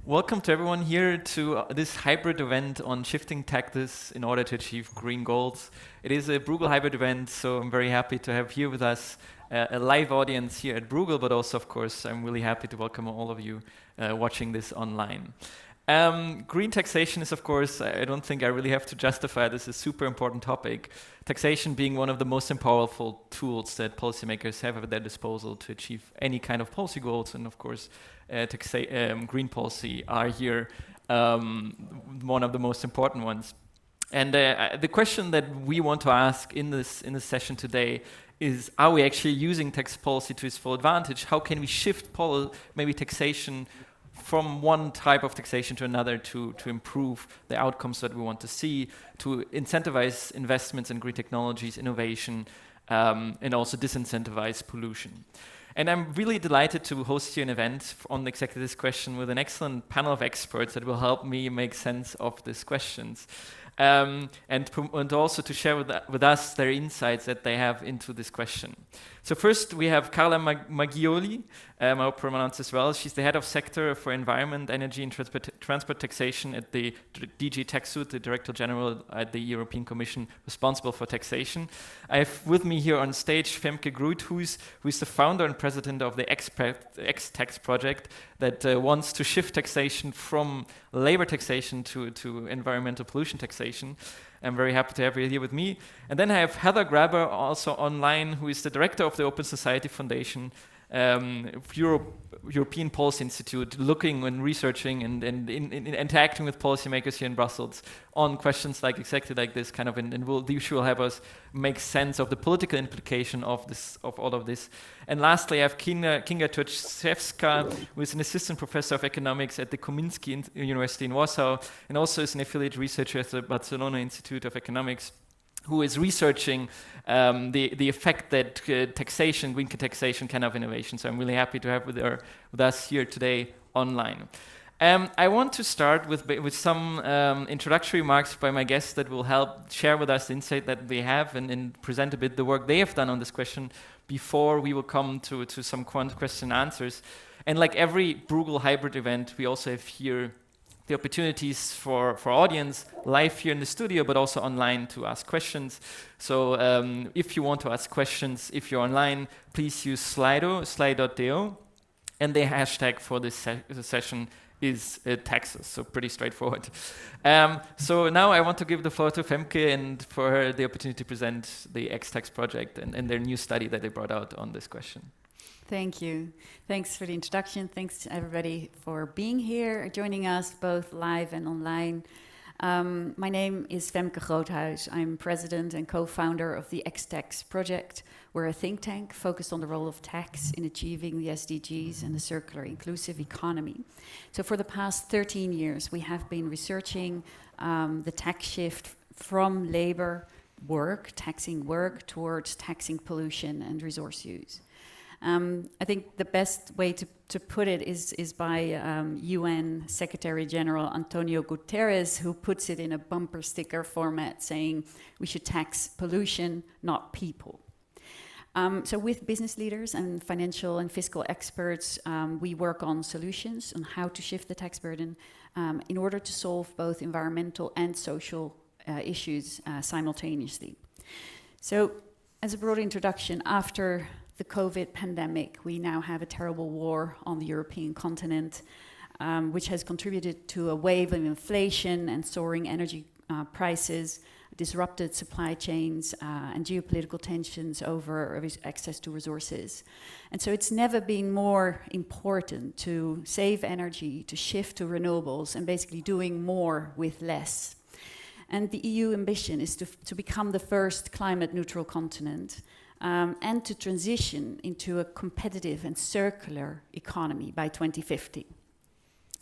Welcome to everyone here to this hybrid event on shifting taxes in order to achieve green goals. It is a Bruegel hybrid event, so I'm very happy to have here with us a live audience here at Bruegel, but also, of course, I'm really happy to welcome all of you watching this online. Green taxation is, of course, I don't think I really have to justify this, is a super important topic. Taxation being one of the most powerful tools that policymakers have at their disposal to achieve any kind of policy goals, and of course, green policy are here one of the most important ones. And the question that we want to ask in this session today is: are we actually using tax policy to its full advantage? How can we shift maybe taxation from one type of taxation to another to improve the outcomes that we want to see, to incentivize investments in green technologies, innovation, and also disincentivize pollution? And I'm really delighted to host here an event on exactly this question with an excellent panel of experts that will help me make sense of these questions. And also to share with us their insights that they have into this question. So first we have Carla Maggioli, I hope I pronounce as well. She's the head of sector for environment, energy and transport taxation at the DG TaxUD, the Director General at the European Commission responsible for taxation. I have with me here on stage Femke Groot, who is the founder and president of the Ex'Tax project that wants to shift taxation from labor taxation to environmental pollution taxation. I'm very happy to have you here with me. And then I have Heather Graber, also online, who is the director of the Open Society Foundation, European Policy Institute, looking and researching and interacting with policymakers here in Brussels on questions like exactly like this kind of, and she will help us make sense of the political implication of all of this. And lastly, I have Kinga Turczewska, who is an assistant professor of economics at the Komiński University in Warsaw, and also is an affiliate researcher at the Barcelona Institute of Economics, who is researching the effect that green taxation can have innovation. So I'm really happy to have with us here today online. I want to start with some introductory remarks by my guests that will help share with us the insight that they have and present a bit the work they have done on this question before we will come to some question and answers. And like every Bruegel hybrid event, we also have here the opportunities for audience live here in the studio, but also online to ask questions. So if you want to ask questions, if you're online, please use Slido.do, and the hashtag for this session is taxes, so pretty straightforward. So now I want to give the floor to Femke and for her the opportunity to present the Ex'Tax project and their new study that they brought out on this question. Thank you. Thanks for the introduction. Thanks to everybody for being here, joining us both live and online. My name is Femke Groothuis. I'm president and co-founder of the Ex'Tax project. We're a think tank focused on the role of tax in achieving the SDGs and the circular inclusive economy. So for the past 13 years, we have been researching the tax shift from labor work, taxing work, towards taxing pollution and resource use. I think the best way to put it is by UN Secretary General Antonio Guterres, who puts it in a bumper sticker format, saying we should tax pollution, not people. So with business leaders and financial and fiscal experts, we work on solutions on how to shift the tax burden in order to solve both environmental and social issues simultaneously. So as a broad introduction, after the COVID pandemic, we now have a terrible war on the European continent, which has contributed to a wave of inflation and soaring energy prices, disrupted supply chains, and geopolitical tensions over access to resources. And so it's never been more important to save energy, to shift to renewables, and basically doing more with less. And the EU ambition is to become the first climate neutral continent, and to transition into a competitive and circular economy by 2050.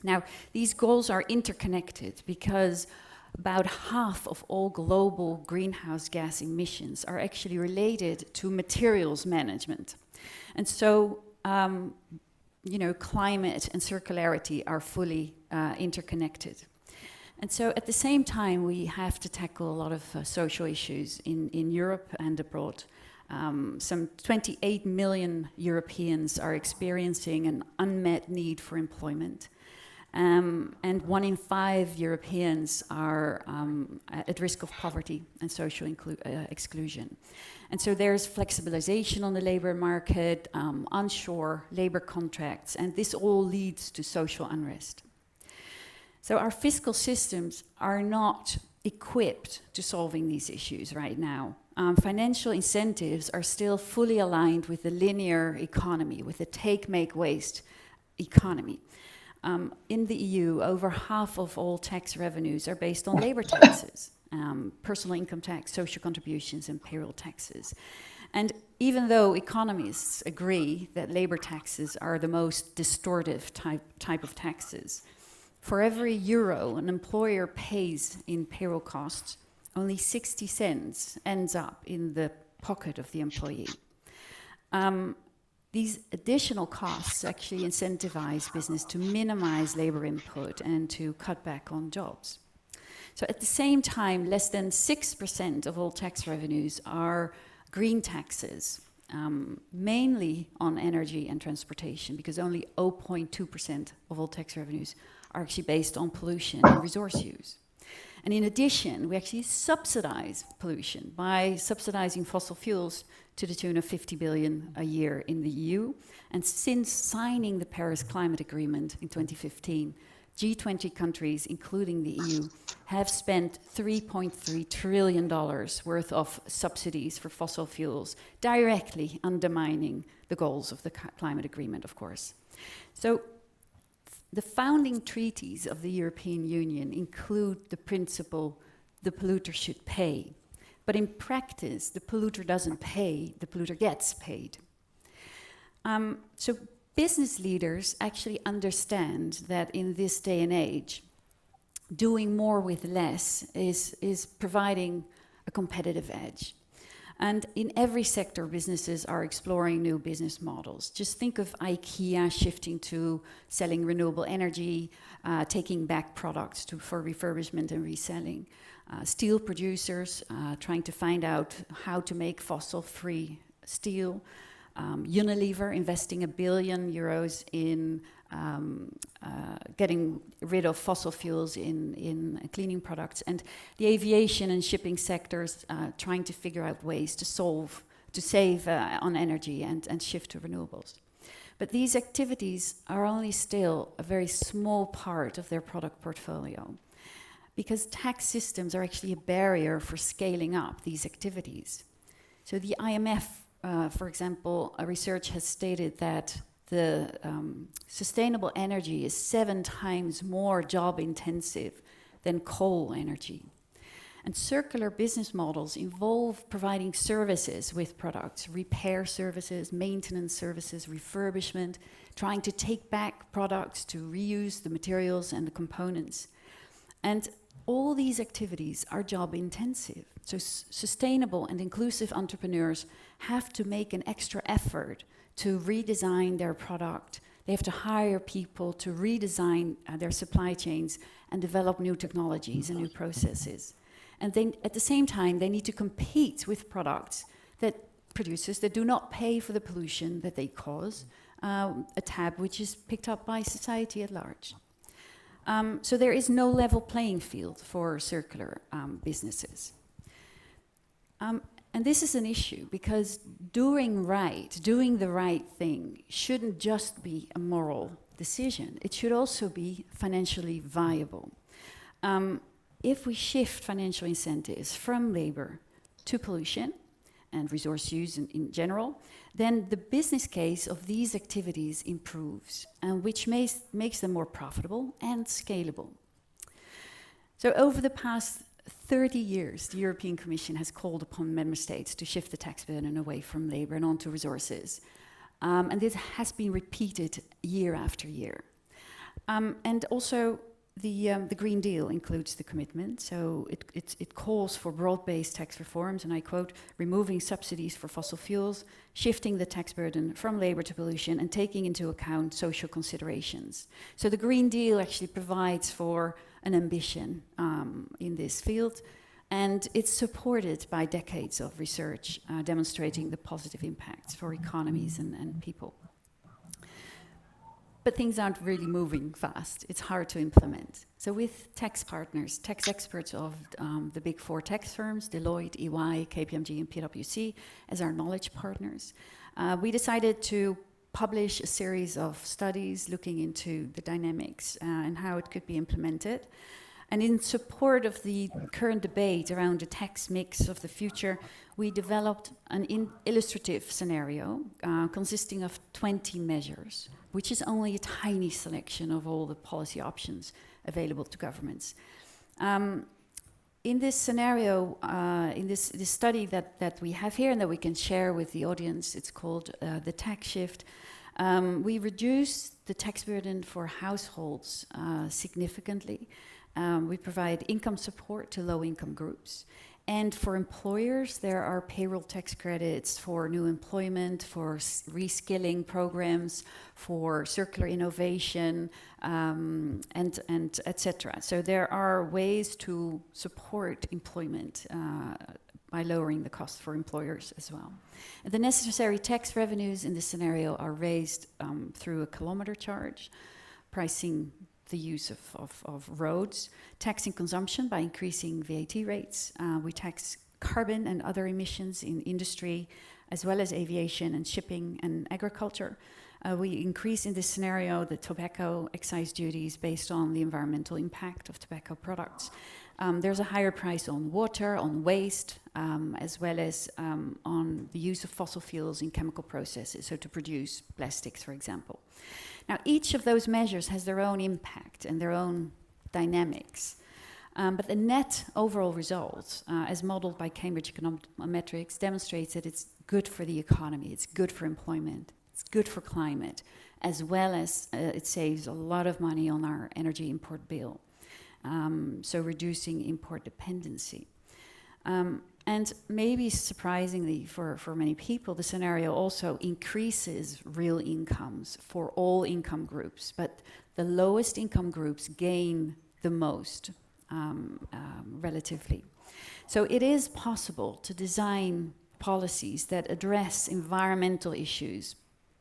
Now, these goals are interconnected because about half of all global greenhouse gas emissions are actually related to materials management. And so, climate and circularity are fully interconnected. And so at the same time, we have to tackle a lot of social issues in Europe and abroad. Some 28 million Europeans are experiencing an unmet need for employment. And 1 in 5 Europeans are at risk of poverty and social exclusion. And so there's flexibilization on the labor market, onshore labor contracts, and this all leads to social unrest. So our fiscal systems are not equipped to solving these issues right now. Financial incentives are still fully aligned with the linear economy, with the take, make, waste economy. In the EU, over half of all tax revenues are based on labor taxes, personal income tax, social contributions, and payroll taxes. And even though economists agree that labor taxes are the most distortive type of taxes, for every euro an employer pays in payroll costs, only 60 cents ends up in the pocket of the employee. These additional costs actually incentivize business to minimize labor input and to cut back on jobs. So at the same time, less than 6% of all tax revenues are green taxes, mainly on energy and transportation, because only 0.2% of all tax revenues are actually based on pollution and resource use. And in addition, we actually subsidize pollution by subsidizing fossil fuels to the tune of 50 billion a year in the EU. And since signing the Paris Climate Agreement in 2015, G20 countries, including the EU, have spent $3.3 trillion worth of subsidies for fossil fuels, directly undermining the goals of the climate agreement, of course. So the founding treaties of the European Union include the principle the polluter should pay. But in practice, the polluter doesn't pay, the polluter gets paid. So business leaders actually understand that in this day and age, doing more with less is providing a competitive edge. And in every sector, businesses are exploring new business models. Just think of IKEA shifting to selling renewable energy, taking back products for refurbishment and reselling. Steel producers trying to find out how to make fossil-free steel. Unilever investing €1 billion in getting rid of fossil fuels in cleaning products, and the aviation and shipping sectors trying to figure out ways to save on energy and shift to renewables. But these activities are only still a very small part of their product portfolio, because tax systems are actually a barrier for scaling up these activities. So the IMF, for example, research has stated that the sustainable energy is 7 times more job intensive than coal energy. And circular business models involve providing services with products, repair services, maintenance services, refurbishment, trying to take back products to reuse the materials and the components. And all these activities are job intensive. So sustainable and inclusive entrepreneurs have to make an extra effort to redesign their product. They have to hire people to redesign their supply chains and develop new technologies and new processes. And then at the same time, they need to compete with products that producers that do not pay for the pollution that they cause, a tab which is picked up by society at large. So there is no level playing field for circular businesses. And this is an issue because doing the right thing shouldn't just be a moral decision. It should also be financially viable. If we shift financial incentives from labor to pollution and resource use in general, then the business case of these activities improves, which makes them more profitable and scalable. So over the past 30 years, the European Commission has called upon member states to shift the tax burden away from labor and onto resources. And this has been repeated year after year. And also, the Green Deal includes the commitment, so it calls for broad-based tax reforms, and I quote, removing subsidies for fossil fuels, shifting the tax burden from labor to pollution, and taking into account social considerations. So the Green Deal actually provides for an ambition in this field, and it's supported by decades of research demonstrating the positive impacts for economies and people. but things aren't really moving fast. It's hard to implement. So with tax partners, tax experts of the big four tax firms, Deloitte, EY, KPMG, and PwC, as our knowledge partners, we decided to publish a series of studies looking into the dynamics and how it could be implemented. And in support of the current debate around the tax mix of the future, we developed an illustrative scenario consisting of 20 measures, which is only a tiny selection of all the policy options available to governments. In this scenario, in this study that we have here and that we can share with the audience, it's called the tax shift. We reduce the tax burden for households significantly. We provide income support to low-income groups. And for employers, there are payroll tax credits for new employment, for reskilling programs, for circular innovation, and etc. So there are ways to support employment by lowering the cost for employers as well. And the necessary tax revenues in this scenario are raised through a kilometer charge, pricing the use of roads, taxing consumption by increasing VAT rates. We tax carbon and other emissions in industry, as well as aviation and shipping and agriculture. We increase in this scenario the tobacco excise duties based on the environmental impact of tobacco products. There's a higher price on water, on waste, as well as on the use of fossil fuels in chemical processes, so to produce plastics, for example. Now, each of those measures has their own impact and their own dynamics. But the net overall result, as modeled by Cambridge Econometrics, demonstrates that it's good for the economy, it's good for employment, it's good for climate, as well as it saves a lot of money on our energy import bill. So reducing import dependency. And maybe surprisingly for many people, the scenario also increases real incomes for all income groups, but the lowest income groups gain the most relatively. So it is possible to design policies that address environmental issues,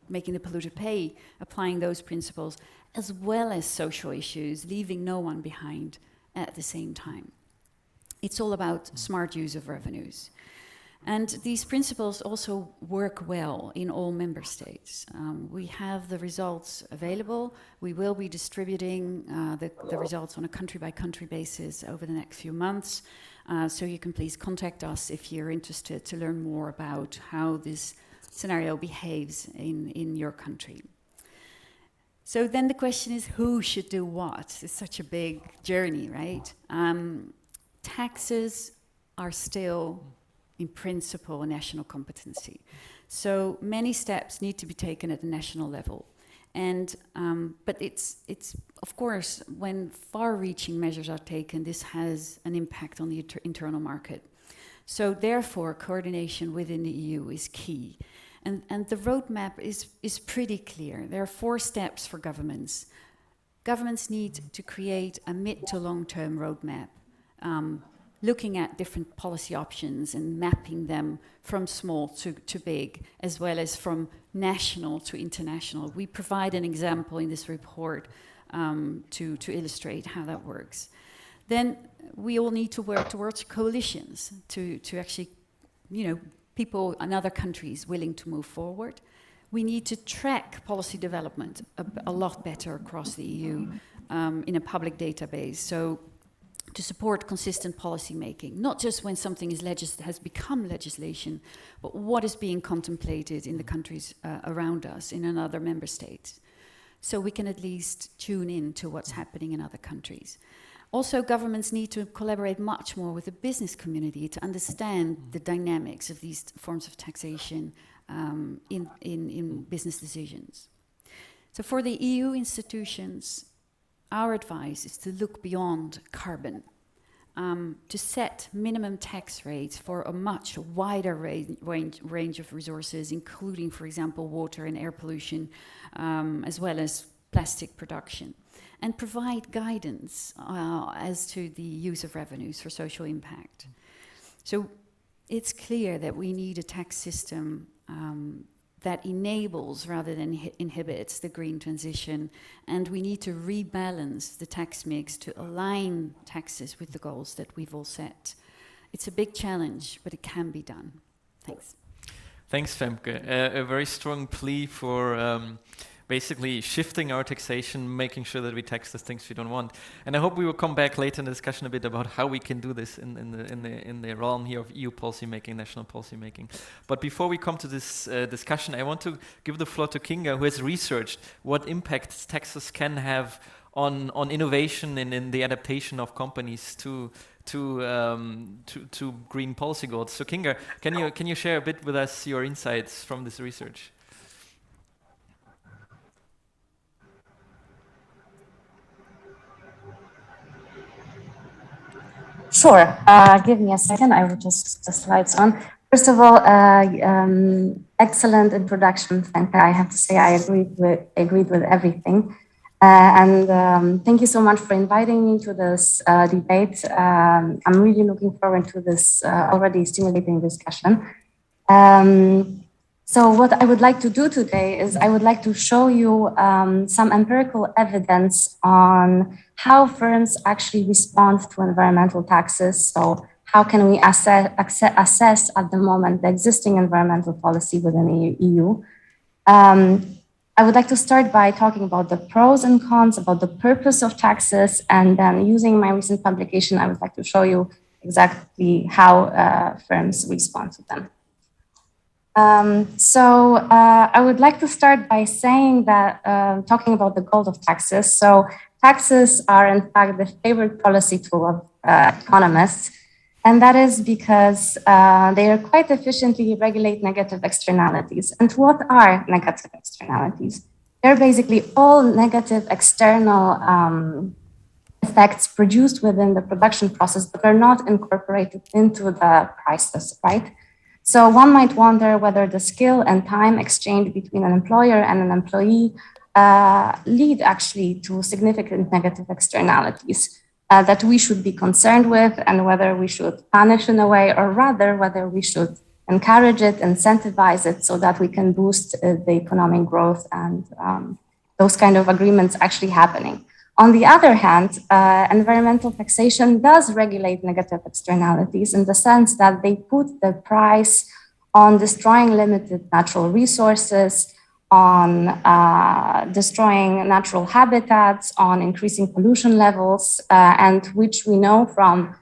making the polluter pay, applying those principles, as well as social issues, leaving no one behind at the same time. It's all about smart use of revenues. And these principles also work well in all member states. We have the results available. We will be distributing the results on a country-by-country basis over the next few months. So you can please contact us if you're interested to learn more about how this scenario behaves in your country. So then the question is, who should do what? It's such a big journey, right? Taxes are still, in principle, a national competency. So many steps need to be taken at the national level. And but it's of course, when far-reaching measures are taken, this has an impact on the internal market. So therefore, coordination within the EU is key. And the roadmap is pretty clear. There are 4 steps for governments. Governments need to create a mid to long-term roadmap, looking at different policy options and mapping them from small to big, as well as from national to international. We provide an example in this report to illustrate how that works. Then we all need to work towards coalitions to actually, people in other countries willing to move forward. We need to track policy development a lot better across the EU in a public database. So to support consistent policy making, not just when something has become legislation, but what is being contemplated in the countries around us, in another member states. So we can at least tune in to what's happening in other countries. Also, governments need to collaborate much more with the business community to understand the dynamics of these forms of taxation in business decisions. So for the EU institutions, our advice is to look beyond carbon, to set minimum tax rates for a much wider range of resources, including, for example, water and air pollution, as well as plastic production, and provide guidance as to the use of revenues for social impact. So it's clear that we need a tax system that enables rather than inhibits the green transition. And we need to rebalance the tax mix to align taxes with the goals that we've all set. It's a big challenge, but it can be done. Thanks. Thanks, Femke. A very strong plea for basically shifting our taxation, making sure that we tax the things we don't want. And I hope we will come back later in the discussion a bit about how we can do this in the realm here of EU policymaking, national policymaking. But before we come to this discussion, I want to give the floor to Kinga, who has researched what impacts taxes can have on innovation and in the adaptation of companies to green policy goals. So Kinga, can you share a bit with us your insights from this research? Sure. Give me a second. I will just the slides on. First of all, excellent introduction, Femke. I have to say I agreed with everything. And thank you so much for inviting me to this debate. I'm really looking forward to this already stimulating discussion. So what I would like to do today is I would like to show you some empirical evidence on how firms actually respond to environmental taxes. So how can we assess at the moment the existing environmental policy within the EU? I would like to start by talking about the pros and cons, about the purpose of taxes, and then using my recent publication, I would like to show you exactly how firms respond to them. I would like to start by saying that, talking about the goal of taxes. So taxes are in fact the favorite policy tool of economists. And that is because they are quite efficiently regulate negative externalities. And what are negative externalities? They're basically all negative external effects produced within the production process that are not incorporated into the prices, right? So one might wonder whether the skill and time exchange between an employer and an employee lead actually to significant negative externalities that we should be concerned with, and whether we should punish in a way, or rather whether we should encourage it, incentivize it, so that we can boost the economic growth and those kind of agreements actually happening. On the other hand, environmental taxation does regulate negative externalities in the sense that they put the price on destroying limited natural resources, on destroying natural habitats, on increasing pollution levels, and which we know from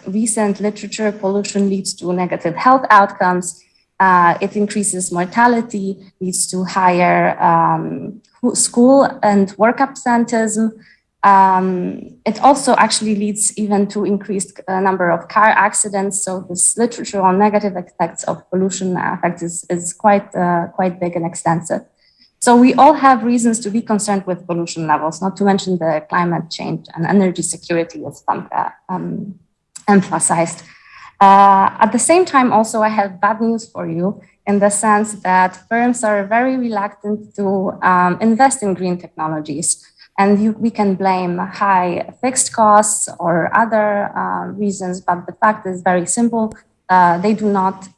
recent literature, pollution leads to negative health outcomes. It increases mortality, leads to higher school and work absenteeism. It also actually leads even to increased number of car accidents. So this literature on negative effects of pollution effects is quite big and extensive. So we all have reasons to be concerned with pollution levels, not to mention the climate change and energy security, as Femke emphasized. At the same time, also, I have bad news for you in the sense that firms are very reluctant to invest in green technologies. And we can blame high fixed costs or other reasons, but the fact is very simple. They do not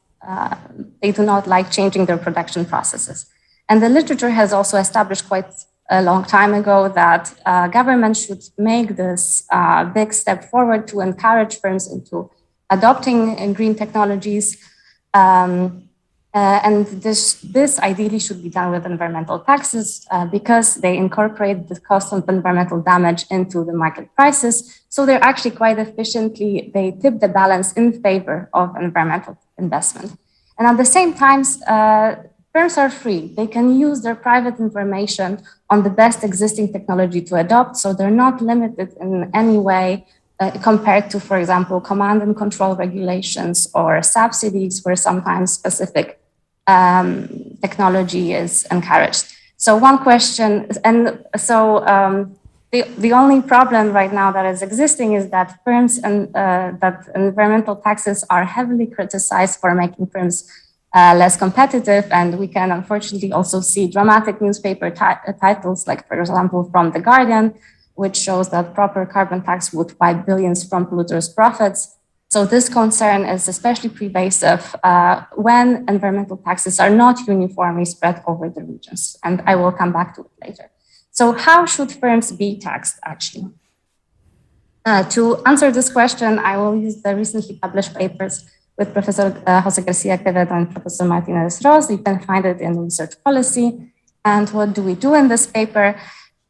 like changing their production processes. And the literature has also established quite a long time ago that government should make this big step forward to encourage firms into adopting green technologies. And this ideally should be done with environmental taxes because they incorporate the cost of environmental damage into the market prices. So they're actually quite efficiently, they tip the balance in favor of environmental investment. And at the same time, firms are free. They can use their private information on the best existing technology to adopt. So they're not limited in any way compared to, for example, command and control regulations or subsidies where sometimes specific technology is encouraged. So one question, and so the only problem right now that is existing is that firms and that environmental taxes are heavily criticized for making firms less competitive. And we can unfortunately also see dramatic newspaper titles, like, for example, from The Guardian, which shows that proper carbon tax would wipe billions from polluters' profits. So this concern is especially pervasive when environmental taxes are not uniformly spread over the regions. And I will come back to it later. So how should firms be taxed, actually? To answer this question, I will use the recently published papers with Professor Jose Garcia Quevedo and Professor Martinez Ross. You can find it in Research Policy. And what do we do in this paper?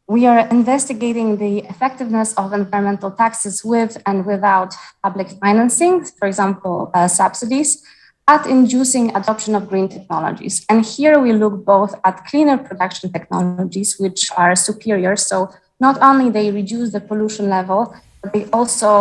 We are investigating the effectiveness of environmental taxes with and without public financing, for example, subsidies, at inducing adoption of green technologies. And here we look both at cleaner production technologies, which are superior. So not only they reduce the pollution level, but they're also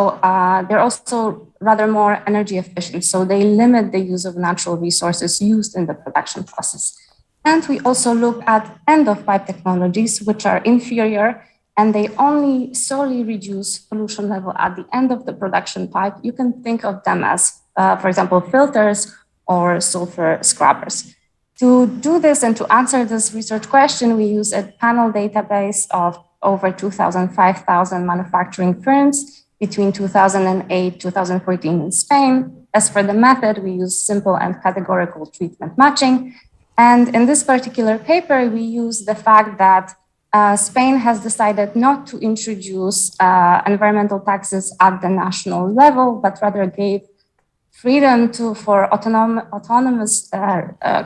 rather more energy efficient. So they limit the use of natural resources used in the production process. And we also look at end-of-pipe technologies, which are inferior, and they only solely reduce pollution level at the end of the production pipe. You can think of them as, for example, filters or sulfur scrubbers. To do this and to answer this research question, we use a panel database of over 5,000 manufacturing firms between 2008, 2014 in Spain. As for the method, we use simple and categorical treatment matching. And in this particular paper, we use the fact that Spain has decided not to introduce environmental taxes at the national level, but rather gave freedom for autonomous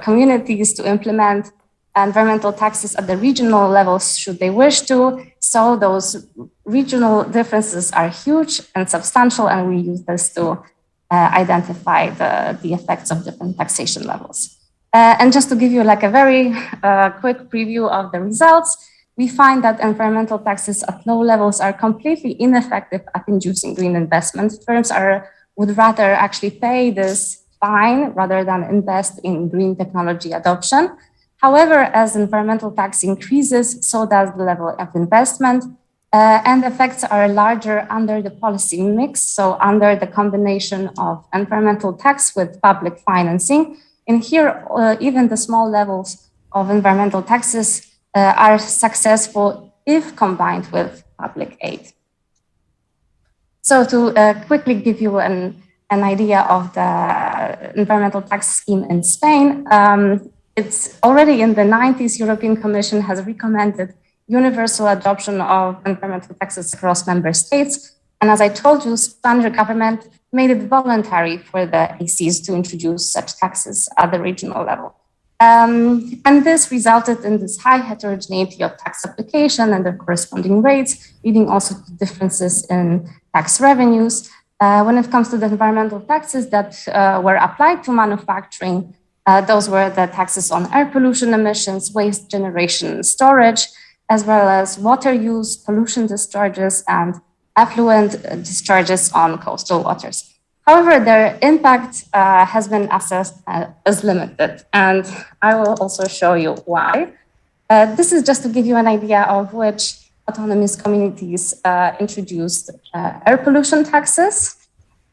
communities to implement environmental taxes at the regional levels should they wish to. So those regional differences are huge and substantial, and we use this to identify the effects of different taxation levels. And just to give you like a very quick preview of the results, we find that environmental taxes at low levels are completely ineffective at inducing green investment. Firms would rather actually pay this fine rather than invest in green technology adoption. However, as environmental tax increases, so does the level of investment, and effects are larger under the policy mix, so under the combination of environmental tax with public financing. And here, even the small levels of environmental taxes are successful if combined with public aid. So to quickly give you an idea of the environmental tax scheme in Spain, it's already in the 90s, European Commission has recommended universal adoption of environmental taxes across member states. And as I told you, Spanish government made it voluntary for the ACs to introduce such taxes at the regional level. And this resulted in this high heterogeneity of tax application and their corresponding rates, leading also to differences in tax revenues. When it comes to the environmental taxes that were applied to manufacturing, those were the taxes on air pollution emissions, waste generation and storage, as well as water use, pollution discharges, and effluent discharges on coastal waters. However, their impact has been assessed as limited, and I will also show you why. This is just to give you an idea of which autonomous communities introduced air pollution taxes.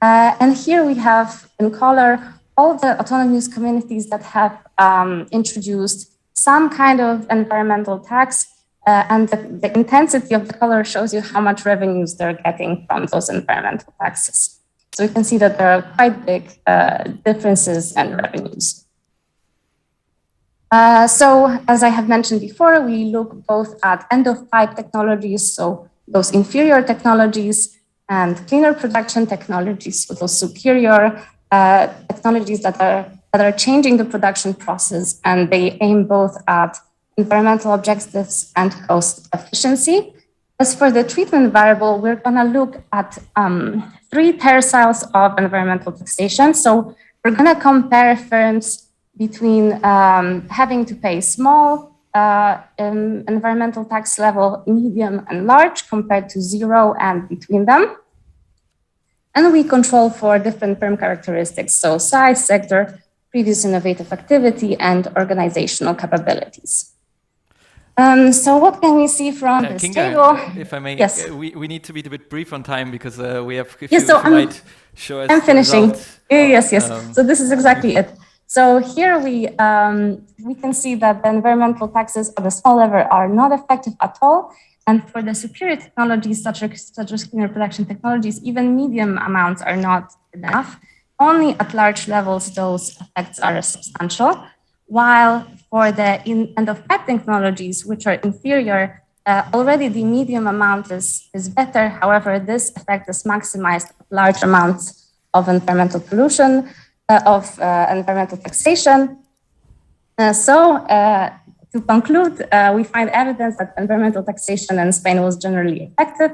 And here we have in color all the autonomous communities that have introduced some kind of environmental tax, and the intensity of the color shows you how much revenues they're getting from those environmental taxes. So you can see that there are quite big differences in revenues. So as I have mentioned before, we look both at end-of-pipe technologies, so those inferior technologies, and cleaner production technologies, so those superior technologies that are changing the production process, and they aim both at environmental objectives and cost efficiency. As for the treatment variable, we're going to look at 3 terciles of environmental taxation. So we're going to compare firms between having to pay small environmental tax level, medium, and large compared to 0 and between them. And we control for different firm characteristics, so size, sector, previous innovative activity, and organizational capabilities. So what can we see from this Kinga, table? if I may, yes. we need to be a bit brief on time because we have. Yes, so might show us I'm finishing. Yes. So this is exactly it. So here we can see that the environmental taxes at the small level are not effective at all. And for the superior technologies, such as cleaner production technologies, even medium amounts are not enough. Only at large levels, those effects are substantial. While for the end-of-pipe technologies, which are inferior, already the medium amount is better. However, this effect is maximized at large amounts of environmental pollution, environmental taxation. To conclude, we find evidence that environmental taxation in Spain was generally effective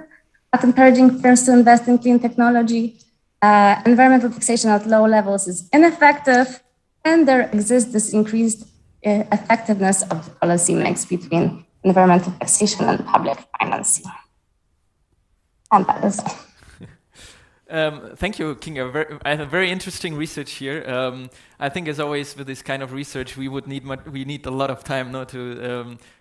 at encouraging firms to invest in clean technology. Environmental taxation at low levels is ineffective, and there exists this increased effectiveness of the policy mix between environmental taxation and public financing. And that is all. Thank you, Kinga. I have a very interesting research here. I think, as always, with this kind of research, we need a lot of time.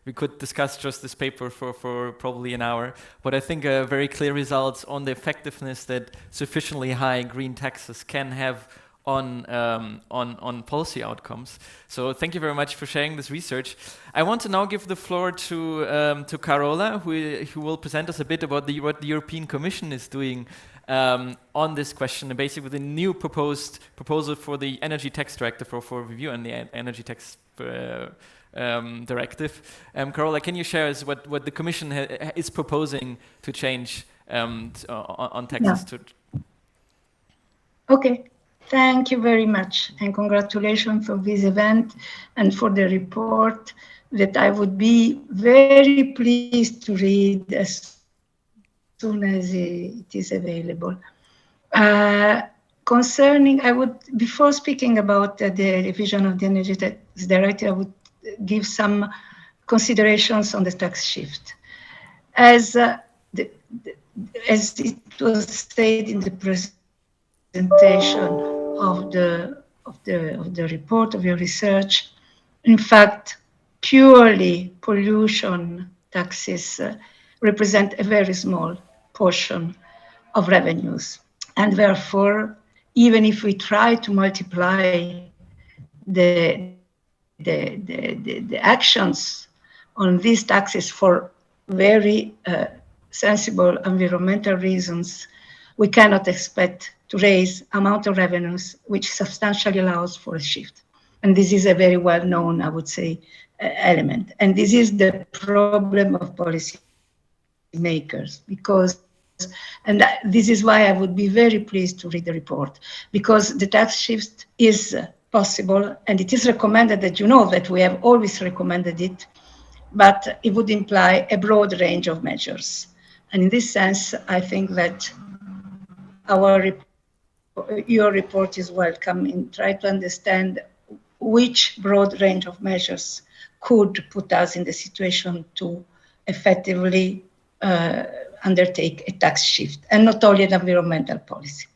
We could discuss just this paper for probably an hour, but I think very clear results on the effectiveness that sufficiently high green taxes can have on policy outcomes. So thank you very much for sharing this research. I want to now give the floor to Carola, who will present us a bit about what the European Commission is doing on this question, and basically with a new proposal for the energy tax directive for review and the energy tax directive. Carola, can you share us what the Commission is proposing to change on taxes? Yeah. Okay, thank you very much, and congratulations for this event and for the report that I would be very pleased to read as soon as it is available. Before speaking about the revision of the Energy Tax Directive, I would give some considerations on the tax shift. As it was stated in the presentation of the report of your research, in fact, purely pollution taxes represent a very small portion of revenues. And therefore, even if we try to multiply the actions on these taxes for very sensible environmental reasons, we cannot expect to raise amount of revenues which substantially allows for a shift. And this is a very well-known, I would say, element. And this is the problem of policy makers, this is why I would be very pleased to read the report, because the tax shift is possible, and it is recommended, that you know that we have always recommended it, but it would imply a broad range of measures. And in this sense, I think that your report is welcome in trying to understand which broad range of measures could put us in the situation to effectively undertake a tax shift, and not only an environmental policy.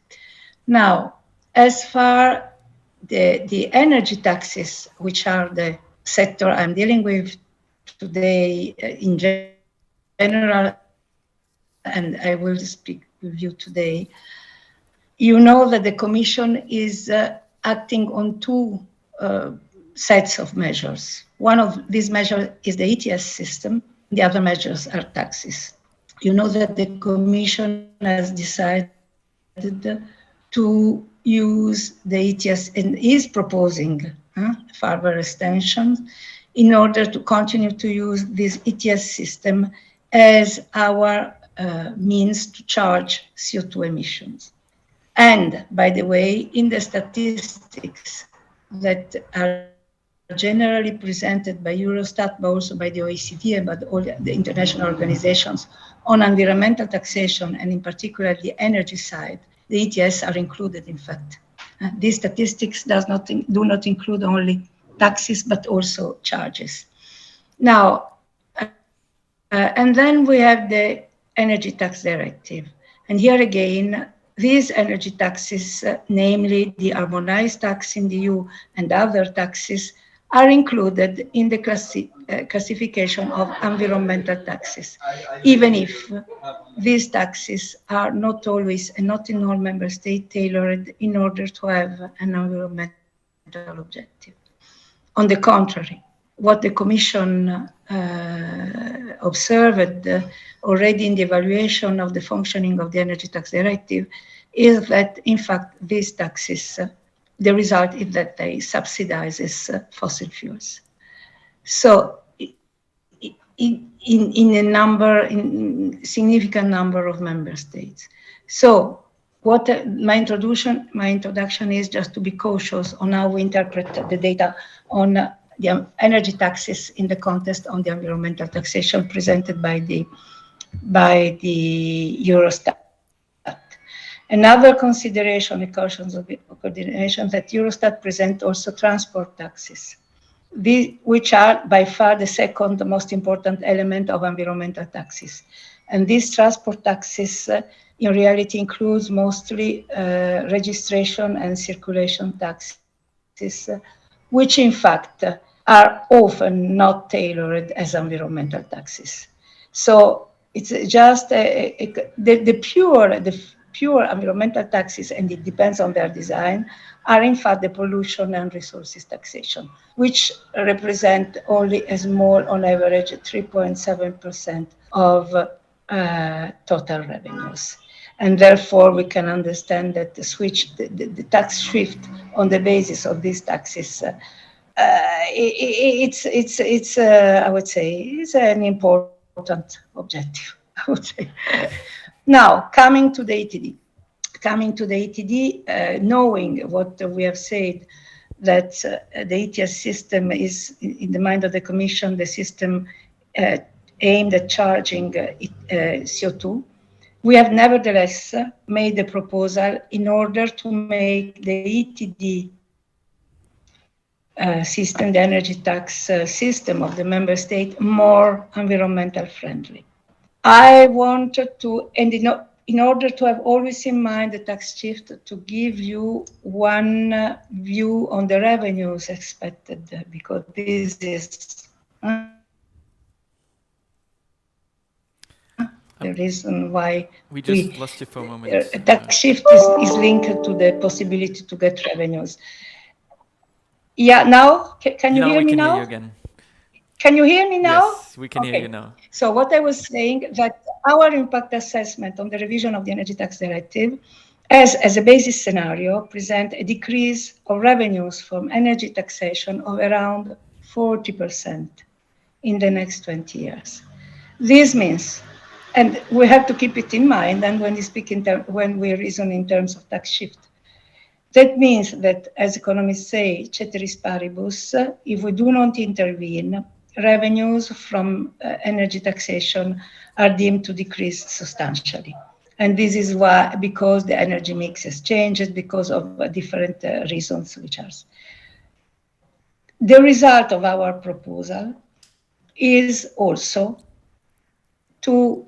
Now, as far the energy taxes, which are the sector I'm dealing with today in general, and I will speak with you today, you know that the Commission is acting on two sets of measures. One of these measures is the ETS system. The other measures are taxes. You know that the Commission has decided to use the ETS and is proposing further extensions in order to continue to use this ETS system as our means to charge CO2 emissions. And by the way, in the statistics that are generally presented by Eurostat, but also by the OECD and by all the international organizations on environmental taxation, and in particular the energy side, the ETS are included, in fact. These statistics do not include only taxes, but also charges. Now, and then we have the Energy Tax Directive. And here again, these energy taxes, namely the harmonized tax in the EU and other taxes, are included in the classification of environmental taxes, even if these taxes are not always and not in all member states tailored in order to have an environmental objective. On the contrary, what the Commission observed already in the evaluation of the functioning of the Energy Tax Directive is that, in fact, these taxes, the result is that they subsidizes fossil fuels. So in significant number of member states. So what my introduction is just to be cautious on how we interpret the data on the energy taxes in the context on the environmental taxation presented by the Eurostat. Another consideration, the cautions of coordination, that Eurostat present also transport taxes, which are by far the second most important element of environmental taxes. And these transport taxes in reality includes mostly registration and circulation taxes, which in fact are often not tailored as environmental taxes. So it's just the pure environmental taxes, and it depends on their design, are in fact the pollution and resources taxation, which represent only a small, on average, 3.7% of total revenues. And therefore, we can understand that the tax shift on the basis of these taxes, it's I would say, it's an important objective, I would say. Now, coming to the ETD, knowing what we have said, that the ETS system is, in the mind of the Commission, the system aimed at charging CO2, we have nevertheless made a proposal in order to make the ETD system, the energy tax system of the member state, more environmental friendly. I wanted to, and in order to have always in mind the tax shift, to give you one view on the revenues expected, because this is the reason why we just lost you for a moment. Tax shift is linked to the possibility to get revenues. Yeah, now, can you hear me now? Hear you again. Can you hear me now? Yes, we can hear you now. So what I was saying, that our impact assessment on the revision of the Energy Tax Directive, as a basis scenario, present a decrease of revenues from energy taxation of around 40% in the next 20 years. This means, and we have to keep it in mind, and when we speak when we reason in terms of tax shift, that means that, as economists say, ceteris paribus, if we do not intervene, revenues from energy taxation are deemed to decrease substantially. And this is why, because the energy mix has changed, because of different reasons which are. The result of our proposal is also to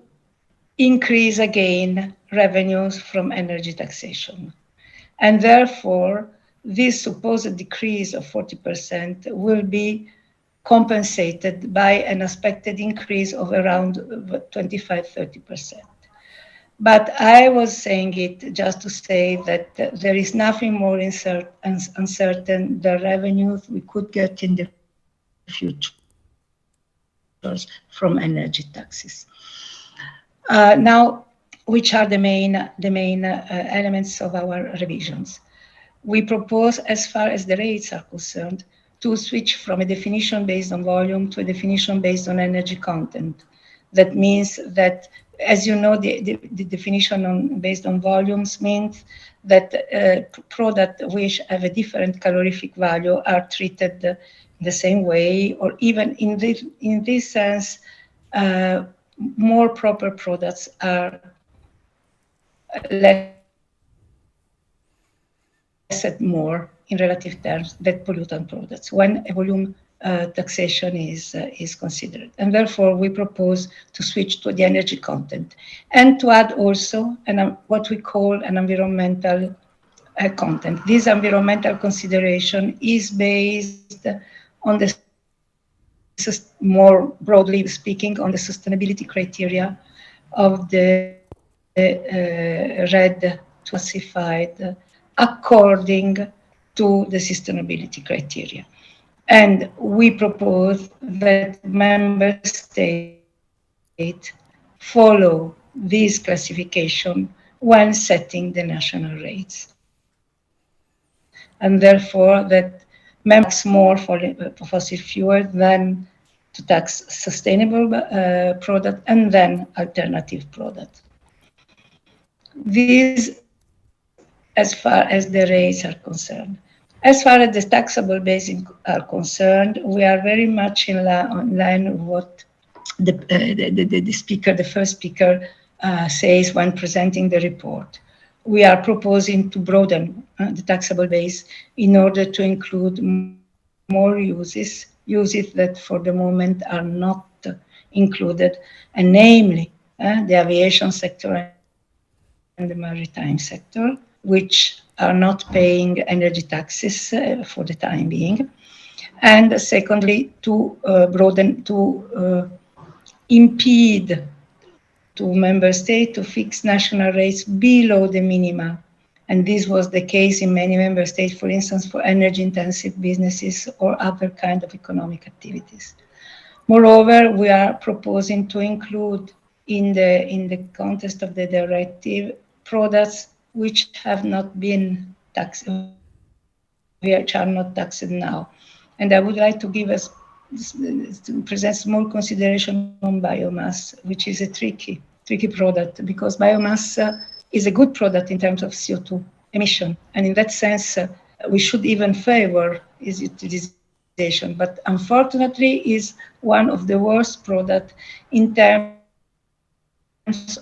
increase again revenues from energy taxation. And therefore, this supposed decrease of 40% will be compensated by an expected increase of around 25-30%. But I was saying it just to say that there is nothing more uncertain than revenues we could get in the future from energy taxes. Now, which are the main elements of our revisions? We propose, as far as the rates are concerned, to switch from a definition based on volume to a definition based on energy content. That means that, as you know, the definition based on volumes means that products which have a different calorific value are treated the same way, or even in this sense, more proper products are less at more in relative terms than pollutant products when a volume taxation is considered. And therefore, we propose to switch to the energy content and to add also what we call an environmental content. This environmental consideration is based on the, more broadly speaking, on the sustainability criteria of the RED classified according to the sustainability criteria. And we propose that member states follow this classification when setting the national rates. And therefore, that members tax more for fossil fuel than to tax sustainable product and then alternative product. This, as far as the rates are concerned. As far as the taxable bases are concerned, we are very much in line with what the first speaker says when presenting the report. We are proposing to broaden the taxable base in order to include more uses that for the moment are not included, and namely the aviation sector and the maritime sector, which are not paying energy taxes for the time being. And secondly, to impede to member states to fix national rates below the minima. And this was the case in many member states, for instance, for energy-intensive businesses or other kind of economic activities. Moreover, we are proposing to include in the context of the directive products which have not been taxed, which are not taxed now. And I would like to present small consideration on biomass, which is a tricky product, because biomass is a good product in terms of CO2 emission. And in that sense, we should even favor its utilization, but unfortunately is one of the worst products in terms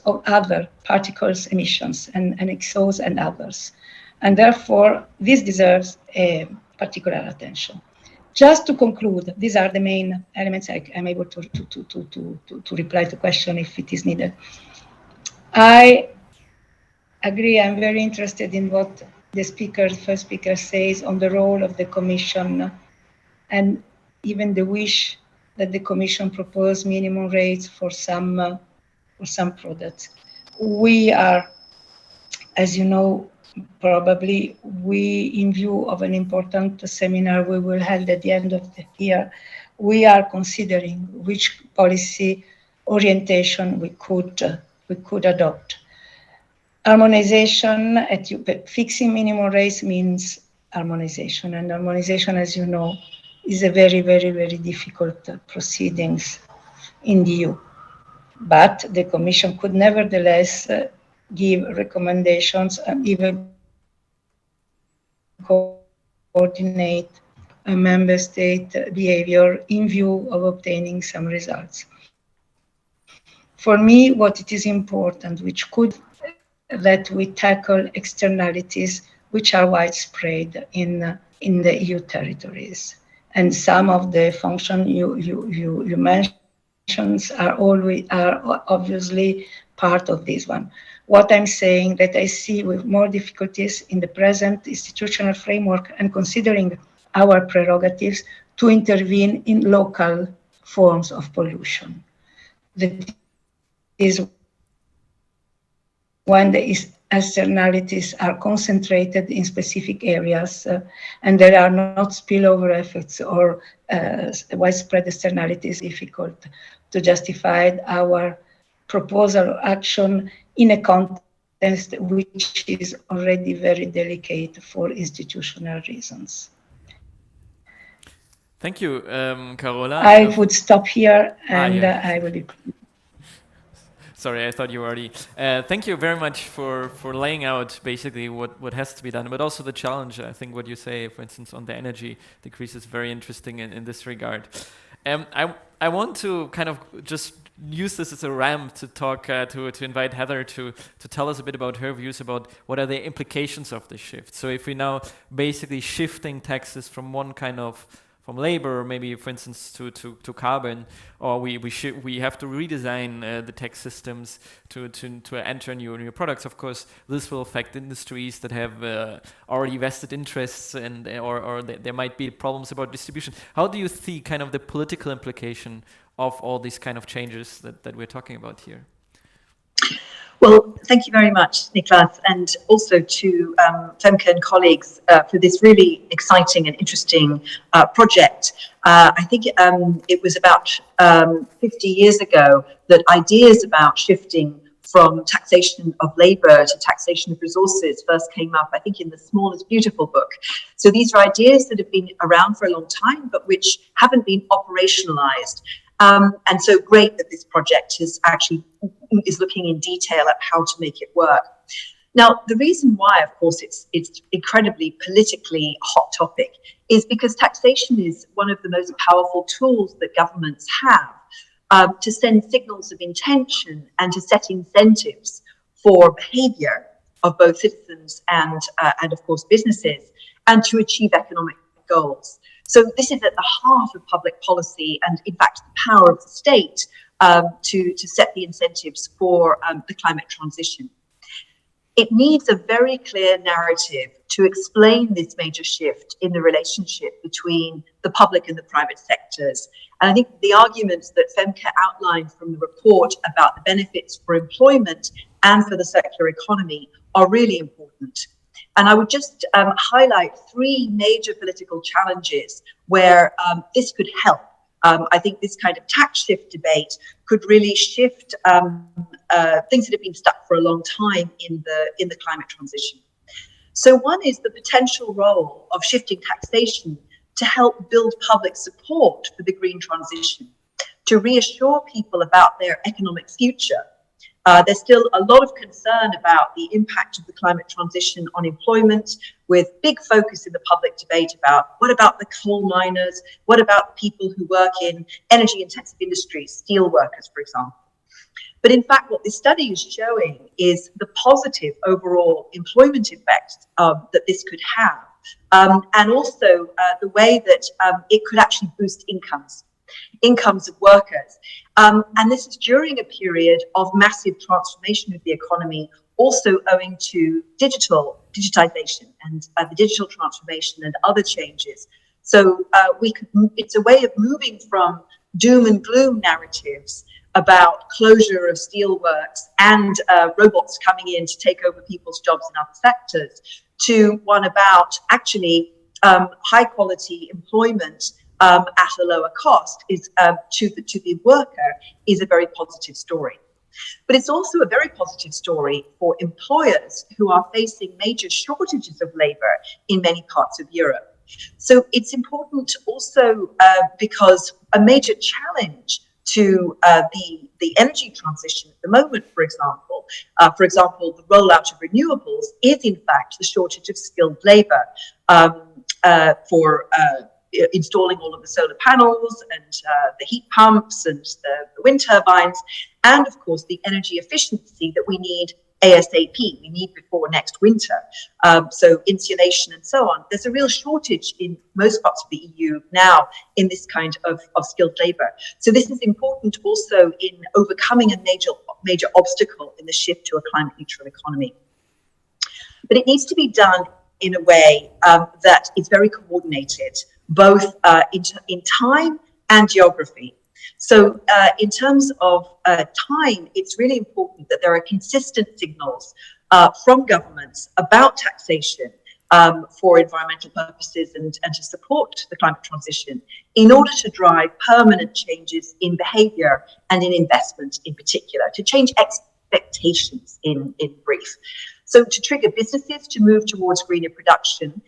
of other particles emissions and exhaust and others. And therefore, this deserves particular attention. Just to conclude, these are the main elements. I'm able to reply to question if it is needed. I agree. I'm very interested in what the first speaker says on the role of the Commission and even the wish that the Commission propose minimum rates for some products. We are, as you know, probably in view of an important seminar we will hold at the end of the year, we are considering which policy orientation we could adopt. Harmonization, fixing minimum rates means harmonization, and harmonization, as you know, is a very, very, very difficult proceedings in the EU. But the Commission could nevertheless give recommendations and even coordinate a member state behavior in view of obtaining some results. For me, what it is important, which could that we tackle externalities which are widespread in the EU territories, and some of the functions you mentioned are obviously part of this one. What I'm saying that I see with more difficulties in the present institutional framework and considering our prerogatives to intervene in local forms of pollution. That is when the externalities are concentrated in specific areas and there are not spillover effects or widespread externalities, difficult to justify our proposal or action in a context which is already very delicate for institutional reasons. Thank you, Carola. I would stop here and I will be... Sorry, I thought you were already. Thank you very much for laying out basically what has to be done, but also the challenge. I think what you say, for instance, on the energy decrease is very interesting in this regard. I want to kind of just use this as a ramp to talk to invite Heather to tell us a bit about her views about what are the implications of this shift. So if we now basically shifting taxes from one kind of from labor, maybe for instance to carbon, or we have to redesign the tax systems to enter new products. Of course, this will affect industries that have already vested interests, and or there might be problems about distribution. How do you see kind of the political implication of all these kind of changes that we're talking about here? Well, thank you very much, Niklas, and also to Femke and colleagues for this really exciting and interesting project. I think it was about 50 years ago that ideas about shifting from taxation of labor to taxation of resources first came up, I think, in the Small is Beautiful book. So these are ideas that have been around for a long time, but which haven't been operationalized. And so great that this project is looking in detail at how to make it work. Now, the reason why, of course, it's incredibly politically hot topic is because taxation is one of the most powerful tools that governments have to send signals of intention and to set incentives for behavior of both citizens and of course, businesses, and to achieve economic goals. So this is at the heart of public policy and, in fact, the power of the state to set the incentives for the climate transition. It needs a very clear narrative to explain this major shift in the relationship between the public and the private sectors. And I think the arguments that Femke outlined from the report about the benefits for employment and for the circular economy are really important. And I would just highlight three major political challenges where this could help. I think this kind of tax shift debate could really shift things that have been stuck for a long time in the climate transition. So one is the potential role of shifting taxation to help build public support for the green transition, to reassure people about their economic future. There's still a lot of concern about the impact of the climate transition on employment, with big focus in the public debate about what about the coal miners, what about people who work in energy-intensive industries, steel workers, for example. But in fact, what this study is showing is the positive overall employment effect that this could have, and also the way that it could actually boost incomes of workers. And this is during a period of massive transformation of the economy, also owing to digitization and the digital transformation and other changes. So it's a way of moving from doom and gloom narratives about closure of steelworks and robots coming in to take over people's jobs in other sectors, to one about actually high quality employment at a lower cost is to the worker is a very positive story. But it's also a very positive story for employers who are facing major shortages of labor in many parts of Europe. So it's important also because a major challenge to the energy transition at the moment, for example, the rollout of renewables is in fact the shortage of skilled labor for installing all of the solar panels and the heat pumps and the wind turbines, and of course the energy efficiency that we need ASAP, we need before next winter. So insulation and so on. There's a real shortage in most parts of the EU now in this kind of skilled labor. So this is important also in overcoming a major obstacle in the shift to a climate neutral economy. But it needs to be done in a way that is very coordinated, both in time and geography. So in terms of time, it's really important that there are consistent signals from governments about taxation for environmental purposes and to support the climate transition in order to drive permanent changes in behavior and in investment in particular, to change expectations in brief. So to trigger businesses to move towards greener production,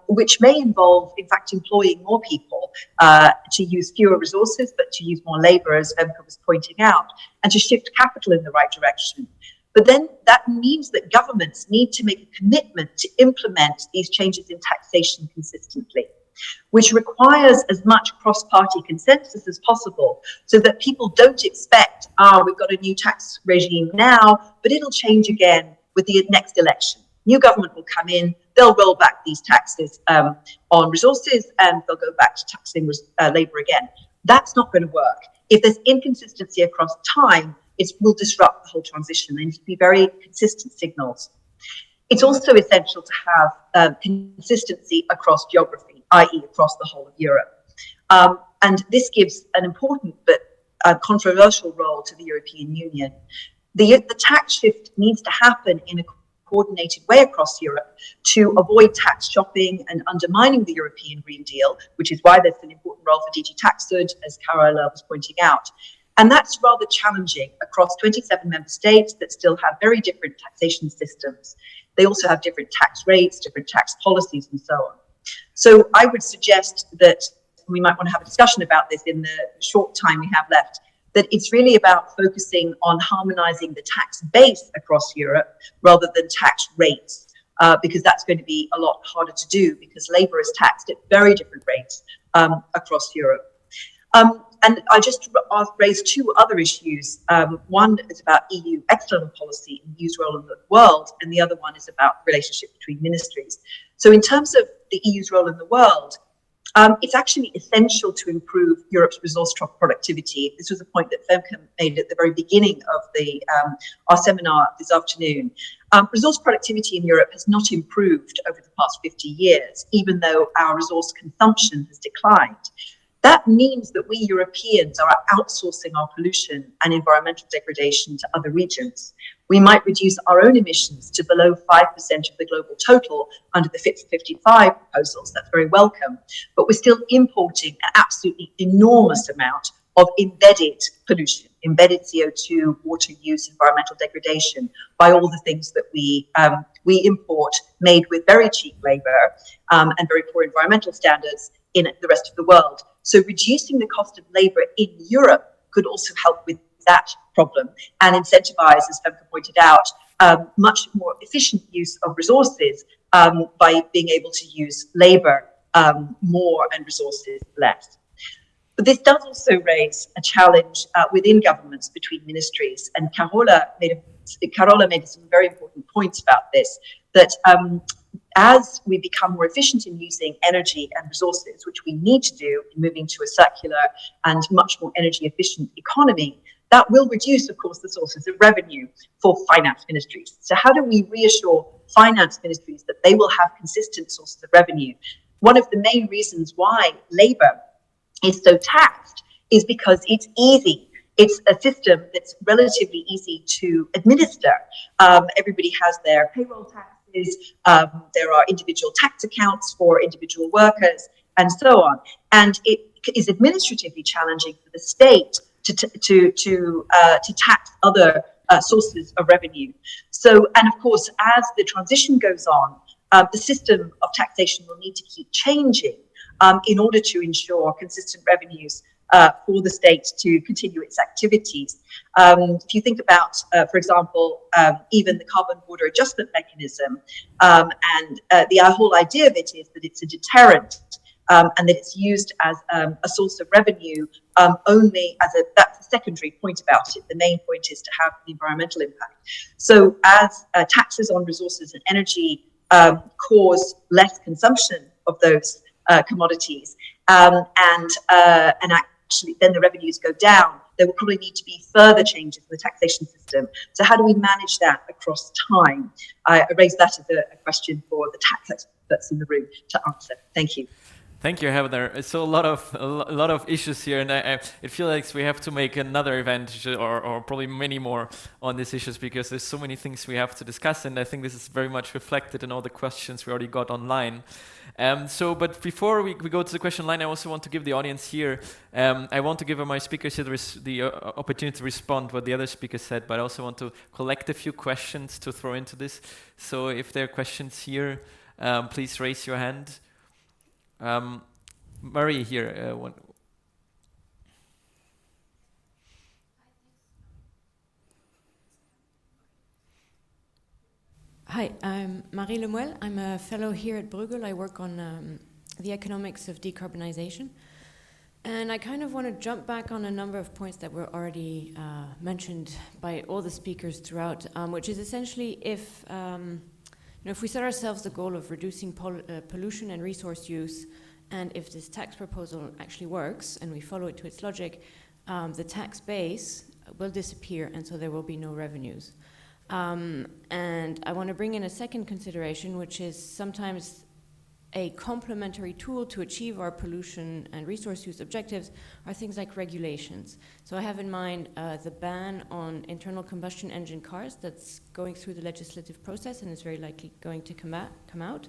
which may involve, in fact, employing more people to use fewer resources, but to use more labor, as Femke was pointing out, and to shift capital in the right direction. But then that means that governments need to make a commitment to implement these changes in taxation consistently, which requires as much cross-party consensus as possible so that people don't expect, we've got a new tax regime now, but it'll change again with the next election. New government will come in, they'll roll back these taxes on resources and they'll go back to taxing labor again. That's not going to work. If there's inconsistency across time, it will disrupt the whole transition. There needs to be very consistent signals. It's also essential to have consistency across geography, i.e. across the whole of Europe. And this gives an important but controversial role to the European Union. The tax shift needs to happen in a coordinated way across Europe to avoid tax shopping and undermining the European Green Deal, which is why there's an important role for DG TaxUD, as Carola was pointing out. And that's rather challenging across 27 member states that still have very different taxation systems. They also have different tax rates, different tax policies, and so on. So I would suggest that we might want to have a discussion about this in the short time we have left, that it's really about focusing on harmonizing the tax base across Europe rather than tax rates, because that's going to be a lot harder to do because labor is taxed at very different rates across Europe. And I just raised two other issues. One is about EU external policy and EU's role in the world, and the other one is about relationship between ministries. So in terms of the EU's role in the world, it's actually essential to improve Europe's resource productivity. This was a point that Femke made at the very beginning of our seminar this afternoon. Resource productivity in Europe has not improved over the past 50 years, even though our resource consumption has declined. That means that we Europeans are outsourcing our pollution and environmental degradation to other regions. We might reduce our own emissions to below 5% of the global total under the Fit for 55 proposals. That's very welcome. But we're still importing an absolutely enormous amount of embedded pollution, embedded CO2, water use, environmental degradation by all the things that we import made with very cheap labor and very poor environmental standards in the rest of the world. So reducing the cost of labor in Europe could also help with that problem and incentivize, as Femke pointed out, much more efficient use of resources by being able to use labor more and resources less. But this does also raise a challenge within governments between ministries. And Carola made some very important points about this, that as we become more efficient in using energy and resources, which we need to do in moving to a circular and much more energy efficient economy, that will reduce, of course, the sources of revenue for finance ministries. So how do we reassure finance ministries that they will have consistent sources of revenue? One of the main reasons why labor is so taxed is because it's easy. It's a system that's relatively easy to administer. Everybody has their payroll taxes. There are individual tax accounts for individual workers, and so on. And it is administratively challenging for the state to tax other sources of revenue. So, and of course, as the transition goes on, the system of taxation will need to keep changing in order to ensure consistent revenues for the state to continue its activities. If you think about, for example, even the carbon border adjustment mechanism, and the whole idea of it is that it's a deterrent and that it's used as a source of revenue only as that's the secondary point about it. The main point is to have the environmental impact. So as taxes on resources and energy cause less consumption of those commodities, and actually then the revenues go down, there will probably need to be further changes in the taxation system. So how do we manage that across time? I raised that as a question for the tax experts in the room to answer. Thank you. Thank you, Heather. So a lot of issues here, and it feels like we have to make another event or probably many more on these issues because there's so many things we have to discuss, and I think this is very much reflected in all the questions we already got online. But before we go to the question line, I also want to give the audience here, I want to give my speakers here the opportunity to respond what the other speakers said, but I also want to collect a few questions to throw into this. So if there are questions here, please raise your hand. Marie here. Hi, I'm Marie Lemuel. I'm a fellow here at Bruegel. I work on the economics of decarbonization. And I kind of want to jump back on a number of points that were already mentioned by all the speakers throughout, which is essentially if we set ourselves the goal of reducing pollution and resource use, and if this tax proposal actually works and we follow it to its logic, the tax base will disappear, and so there will be no revenues. And I want to bring in a second consideration, which is sometimes a complementary tool to achieve our pollution and resource use objectives are things like regulations. So I have in mind the ban on internal combustion engine cars that's going through the legislative process and is very likely going to come out,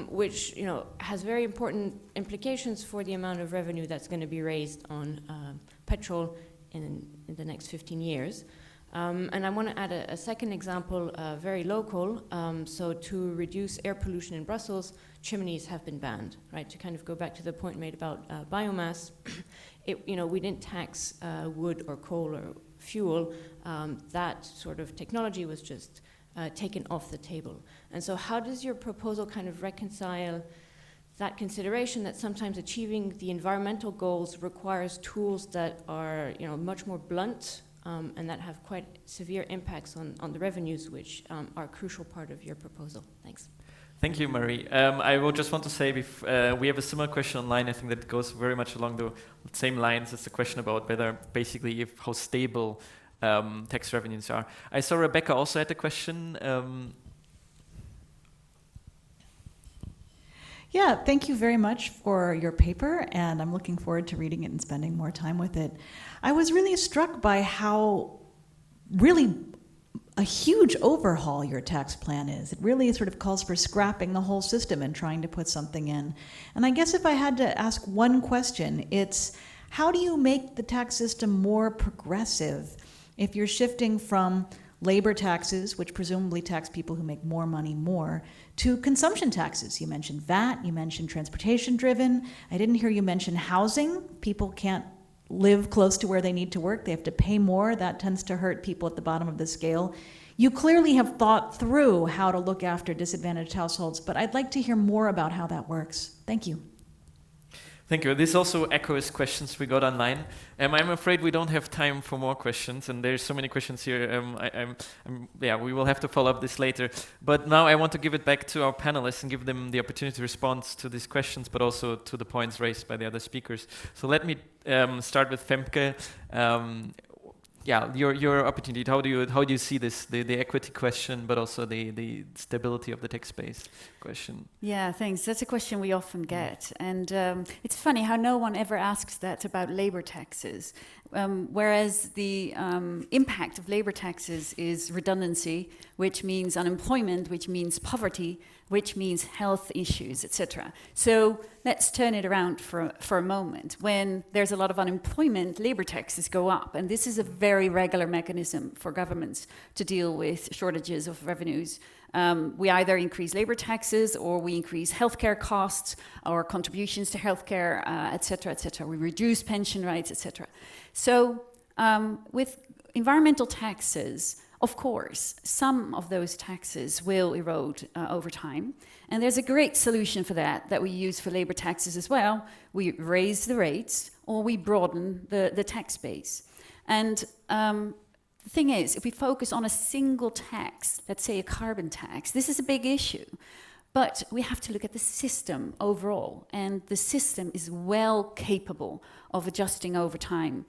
which has very important implications for the amount of revenue that's going to be raised on petrol in the next 15 years. And I want to add a second example, very local. So to reduce air pollution in Brussels, chimneys have been banned, right? To kind of go back to the point made about biomass, we didn't tax wood or coal or fuel. That sort of technology was just taken off the table. And so how does your proposal kind of reconcile that consideration that sometimes achieving the environmental goals requires tools that are much more blunt, and that have quite severe impacts on the revenues, which are a crucial part of your proposal? Thanks. Thank you, Marie. I will just want to say, we have a similar question online. I think that goes very much along the same lines as the question about whether, basically, how stable tax revenues are. I saw Rebecca also had a question. Yeah, thank you very much for your paper, and I'm looking forward to reading it and spending more time with it. I was really struck by how really a huge overhaul your tax plan is. It really sort of calls for scrapping the whole system and trying to put something in. And I guess if I had to ask one question, it's how do you make the tax system more progressive if you're shifting from labor taxes, which presumably tax people who make more money more, to consumption taxes? You mentioned VAT, you mentioned transportation driven. I didn't hear you mention housing. People can't live close to where they need to work. They have to pay more. That tends to hurt people at the bottom of the scale. You clearly have thought through how to look after disadvantaged households, but I'd like to hear more about how that works. Thank you. Thank you. This also echoes questions we got online. I'm afraid we don't have time for more questions, and there's so many questions here. We will have to follow up this later. But now I want to give it back to our panelists and give them the opportunity to respond to these questions, but also to the points raised by the other speakers. So let me start with Femke. Your opportunity. How do you see this, the equity question, but also the stability of the tax base question? Yeah, thanks. That's a question we often get. And it's funny how no one ever asks that about labor taxes. Whereas the impact of labor taxes is redundancy, which means unemployment, which means poverty, which means health issues, etc. So let's turn it around for a moment. When there's a lot of unemployment, labor taxes go up. And this is a very regular mechanism for governments to deal with shortages of revenues. We either increase labor taxes, or we increase healthcare costs, or contributions to healthcare, etc., etc. We reduce pension rights, etc. So with environmental taxes, of course, some of those taxes will erode over time. And there's a great solution for that we use for labor taxes as well. We raise the rates, or we broaden the tax base. And the thing is, if we focus on a single tax, let's say a carbon tax, this is a big issue. But we have to look at the system overall. And the system is well capable of adjusting over time.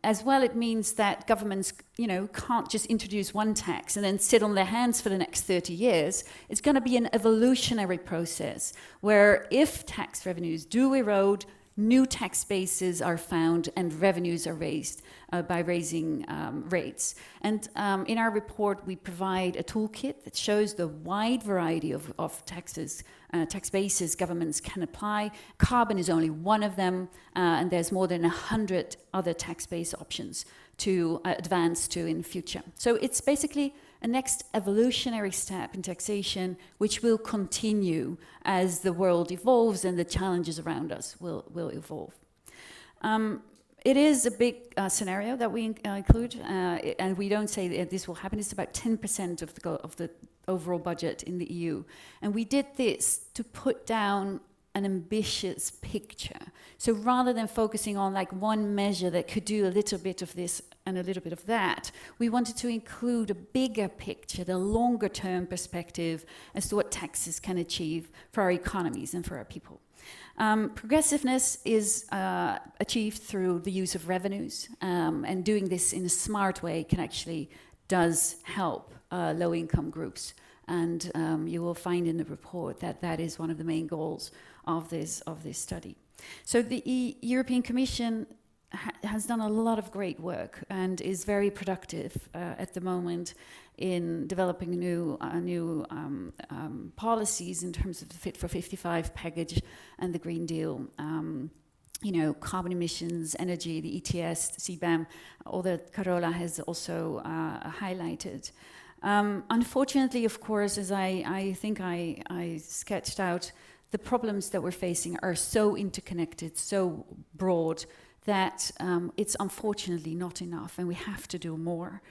As well, it means that governments, can't just introduce one tax and then sit on their hands for the next 30 years. It's going to be an evolutionary process where if tax revenues do erode, new tax bases are found and revenues are raised by raising rates. And in our report, we provide a toolkit that shows the wide variety of taxes, tax bases governments can apply. Carbon is only one of them, and there's more than 100 other tax base options to advance to in the future. So it's basically a next evolutionary step in taxation, which will continue as the world evolves and the challenges around us will evolve. It is a big scenario that we include, and we don't say that this will happen. It's about 10% of the overall budget in the EU. And we did this to put down an ambitious picture. So rather than focusing on like one measure that could do a little bit of this and a little bit of that, we wanted to include a bigger picture, the longer term perspective as to what taxes can achieve for our economies and for our people. Progressiveness is achieved through the use of revenues, and doing this in a smart way does help low-income groups And you will find in the report that that is one of the main goals of this study. So the European Commission has done a lot of great work and is very productive at the moment in developing new policies in terms of the Fit for 55 package and the Green Deal. You know, carbon emissions, energy, the ETS, the CBAM, all that Carola has also highlighted. Unfortunately, of course, as I think I sketched out, the problems that we're facing are so interconnected, so broad, that it's unfortunately not enough, and we have to do more.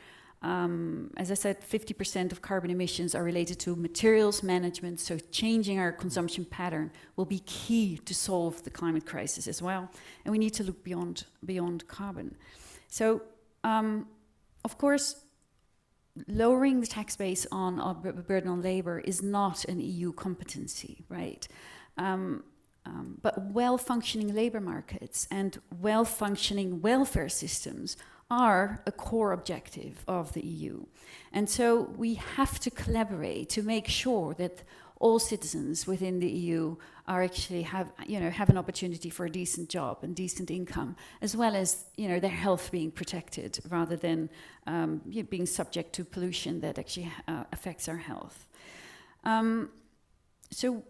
As I said, 50% of carbon emissions are related to materials management, so changing our consumption pattern will be key to solve the climate crisis as well, and we need to look beyond carbon. So, of course, lowering the tax base on burden on labor is not an EU competency, right? But well-functioning labor markets and well-functioning welfare systems are a core objective of the EU. And so we have to collaborate to make sure that all citizens within the EU are actually have an opportunity for a decent job and decent income, as well as their health being protected rather than being subject to pollution that actually affects our health. So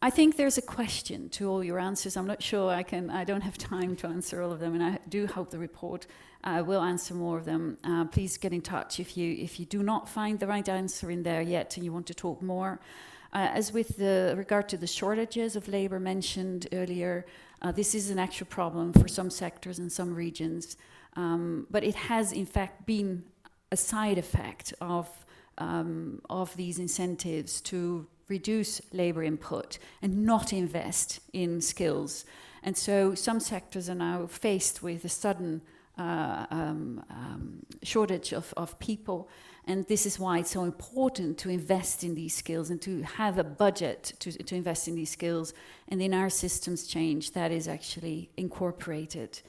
I think there's a question to all your answers. I'm not sure I don't have time to answer all of them, and I do hope the report will answer more of them. Please get in touch if you do not find the right answer in there yet and you want to talk more. As with regard to the shortages of labor mentioned earlier, this is an actual problem for some sectors and some regions, but it has in fact been a side effect of these incentives to reduce labor input and not invest in skills. And so some sectors are now faced with a sudden shortage of people, and this is why it's so important to invest in these skills and to have a budget to invest in these skills, and in our systems change that is actually incorporated.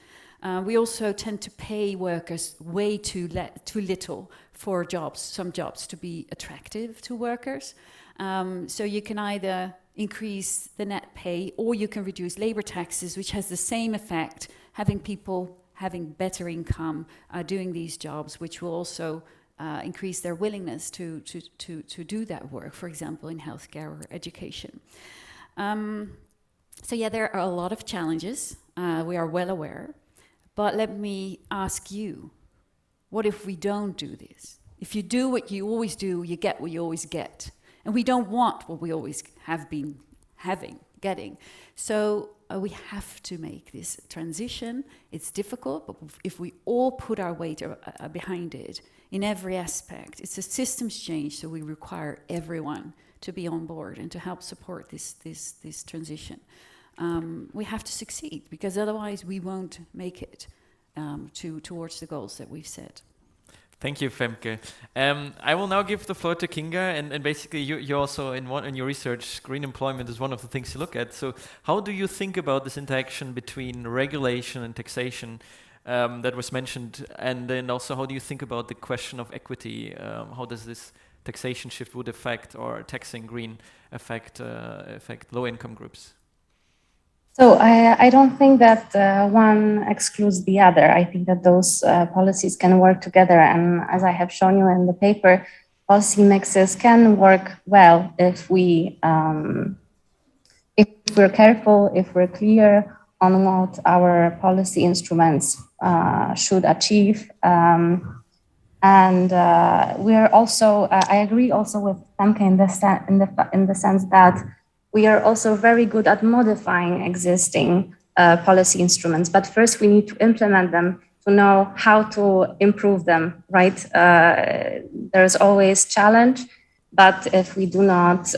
We also tend to pay workers way too little for some jobs to be attractive to workers. So you can either increase the net pay or you can reduce labor taxes, which has the same effect, having people having better income doing these jobs, which will also increase their willingness to do that work, for example, in healthcare or education. So yeah, there are a lot of challenges. We are well aware. But let me ask you, what if we don't do this? If you do what you always do, you get what you always get. And we don't want what we always have been getting. So we have to make this transition. It's difficult, but if we all put our weight behind it in every aspect, it's a systems change, so we require everyone to be on board and to help support this transition. We have to succeed, because otherwise we won't make it towards the goals that we've set. Thank you, Femke. I will now give the floor to Kinga, and basically you also in your research, green employment is one of the things you look at. So how do you think about this interaction between regulation and taxation that was mentioned, and then also how do you think about the question of equity? How does this taxation shift would affect, or taxing green affect low-income groups? So I don't think that one excludes the other. I think that those policies can work together. And as I have shown you in the paper, policy mixes can work well if we're careful, if we're clear on what our policy instruments should achieve. And we are also, I agree also with Femke in the sense that we are also very good at modifying existing policy instruments, but first we need to implement them to know how to improve them, right? There's always challenge, but if we do not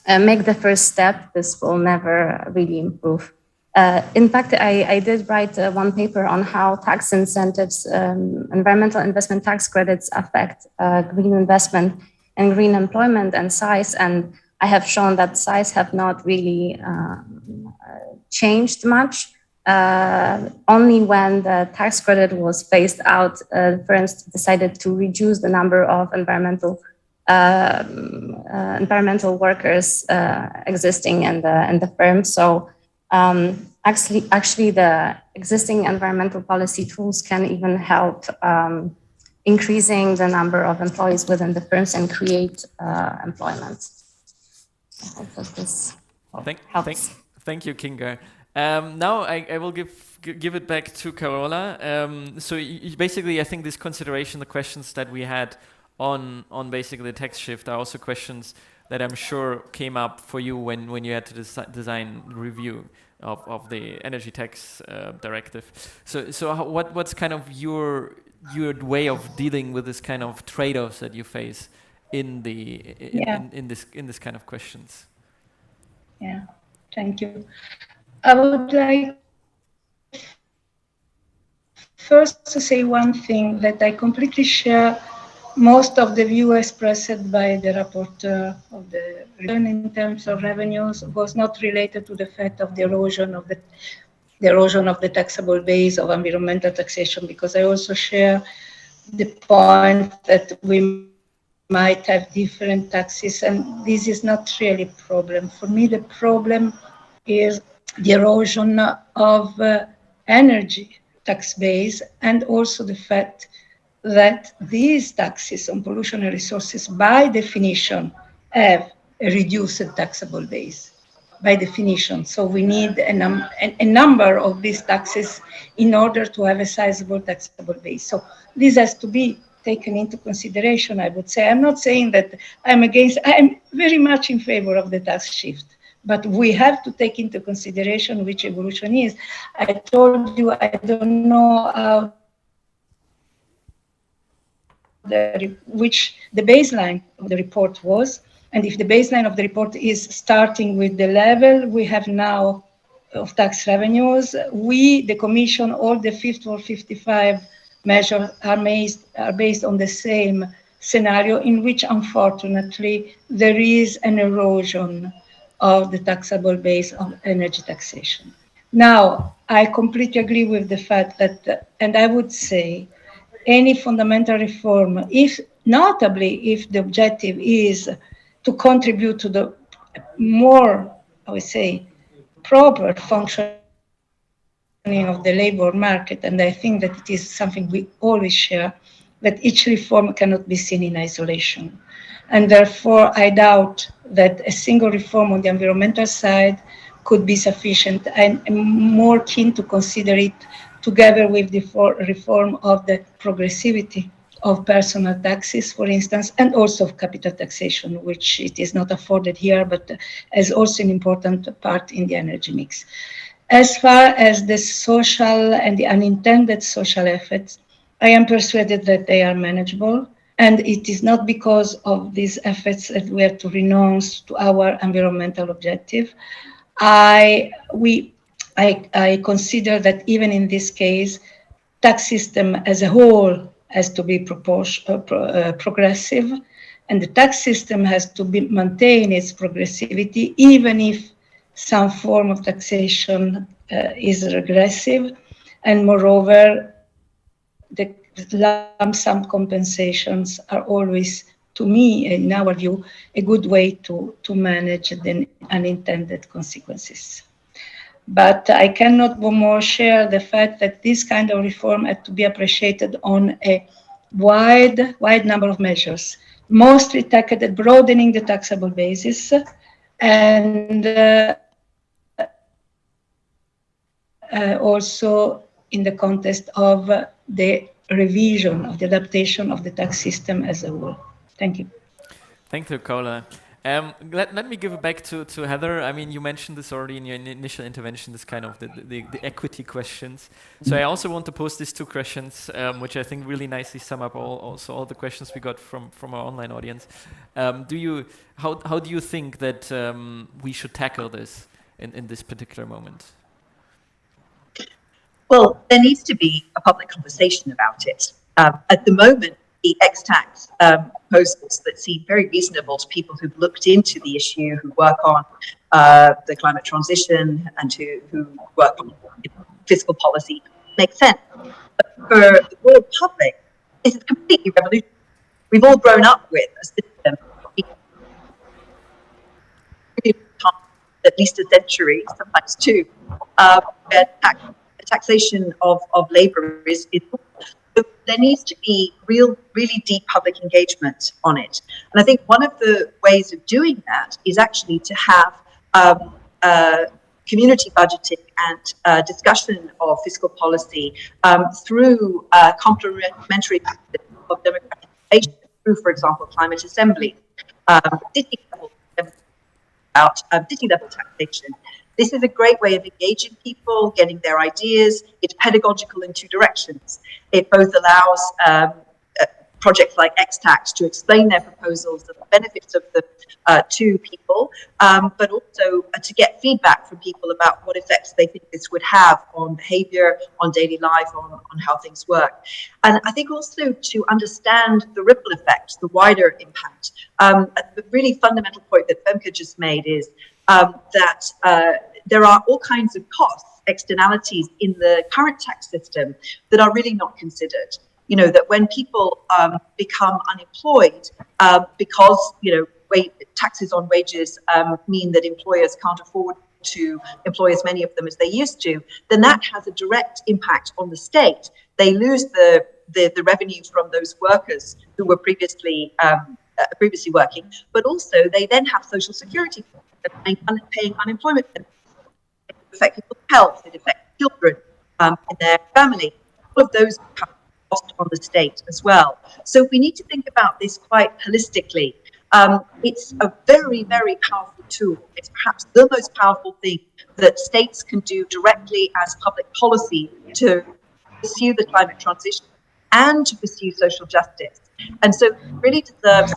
make the first step, this will never really improve. In fact, I did write one paper on how tax incentives, environmental investment tax credits affect green investment and green employment and size, and I have shown that size have not really changed much. Only when the tax credit was phased out, for instance, decided to reduce the number of environmental environmental workers existing in the firm. So actually, the existing environmental policy tools can even help increasing the number of employees within the firms and create employment. I hope that this helps. Thank you, Kinga. Now I will give it back to Carola. So basically, I think this consideration, the questions that we had on basically the tax shift are also questions that I'm sure came up for you when you had to design review of the energy tax directive. So what's kind of your way of dealing with this kind of trade-offs that you face in this kind of questions? Yeah, thank you. I would like first to say one thing, that I completely share most of the view expressed by the rapporteur of the return in terms of revenues was not related to the fact of the erosion of the taxable base of environmental taxation, because I also share the point that we might have different taxes, and this is not really a problem. For me, the problem is the erosion of energy tax base, and also the fact that these taxes on pollution and resources, by definition, have a reduced taxable base, by definition. So we need a number of these taxes in order to have a sizable taxable base. So this has to be taken into consideration, I would say. I'm not saying that I'm very much in favor of the tax shift, but we have to take into consideration which evolution is. I told you I don't know how which the baseline of the report was, and if the baseline of the report is starting with the level we have now of tax revenues, the Commission, all the 50 or 55 measures are based on the same scenario, in which unfortunately there is an erosion of the taxable base of energy taxation. Now, I completely agree with the fact that, and I would say, any fundamental reform, notably if the objective is to contribute to the more, I would say, proper functioning of the labor market, and I think that it is something we always share, that each reform cannot be seen in isolation. And therefore, I doubt that a single reform on the environmental side could be sufficient. I'm more keen to consider it together with the reform of the progressivity of personal taxes, for instance, and also of capital taxation, which it is not afforded here, but is also an important part in the energy mix. As far as the social and the unintended social effects, I am persuaded that they are manageable. And it is not because of these efforts that we have to renounce to our environmental objective. I consider that even in this case, tax system as a whole has to be progressive, and the tax system has to maintain its progressivity, even if some form of taxation is regressive, and moreover, the lump sum compensations are always, to me, in our view, a good way to manage the unintended consequences. But I cannot more share the fact that this kind of reform had to be appreciated on a wide number of measures, mostly targeted at broadening the taxable basis, and also in the context of the revision of the adaptation of the tax system as a whole. Thank you. Thank you, Carola. Let me give it back to Heather. I mean, you mentioned this already in your initial intervention, this kind of the equity questions. So I also want to pose these two questions, which I think really nicely sum up all the questions we got from our online audience. How do you think that we should tackle this in this particular moment? Well, there needs to be a public conversation about it. At the moment, the Ex'Tax proposals that seem very reasonable to people who've looked into the issue, who work on the climate transition, and who work on fiscal policy, make sense. But for the broad public, this is completely revolutionary. We've all grown up with a system at least a century, sometimes two, where taxation of labor is there needs to be really deep public engagement on it. And I think one of the ways of doing that is actually to have community budgeting and discussion of fiscal policy through complementary practices of democratic participation, through, for example, climate assembly, city level taxation. This is a great way of engaging people, getting their ideas. It's pedagogical in two directions. It both allows projects like Ex'Tax to explain their proposals and the benefits of them to people, but also to get feedback from people about what effects they think this would have on behavior, on daily life, on how things work. And I think also to understand the ripple effect, the wider impact. The really fundamental point that Femke just made is that there are all kinds of costs, externalities in the current tax system that are really not considered. You know, that when people become unemployed because, taxes on wages mean that employers can't afford to employ as many of them as they used to, then that has a direct impact on the state. They lose the revenue from those workers who were previously working, but also they then have social security paying unemployment benefits. It affects people's health, it affects children in their family. All of those have cost on the state as well. So we need to think about this quite holistically. It's a very, very powerful tool. It's perhaps the most powerful thing that states can do directly as public policy to pursue the climate transition and to pursue social justice. And so it really deserves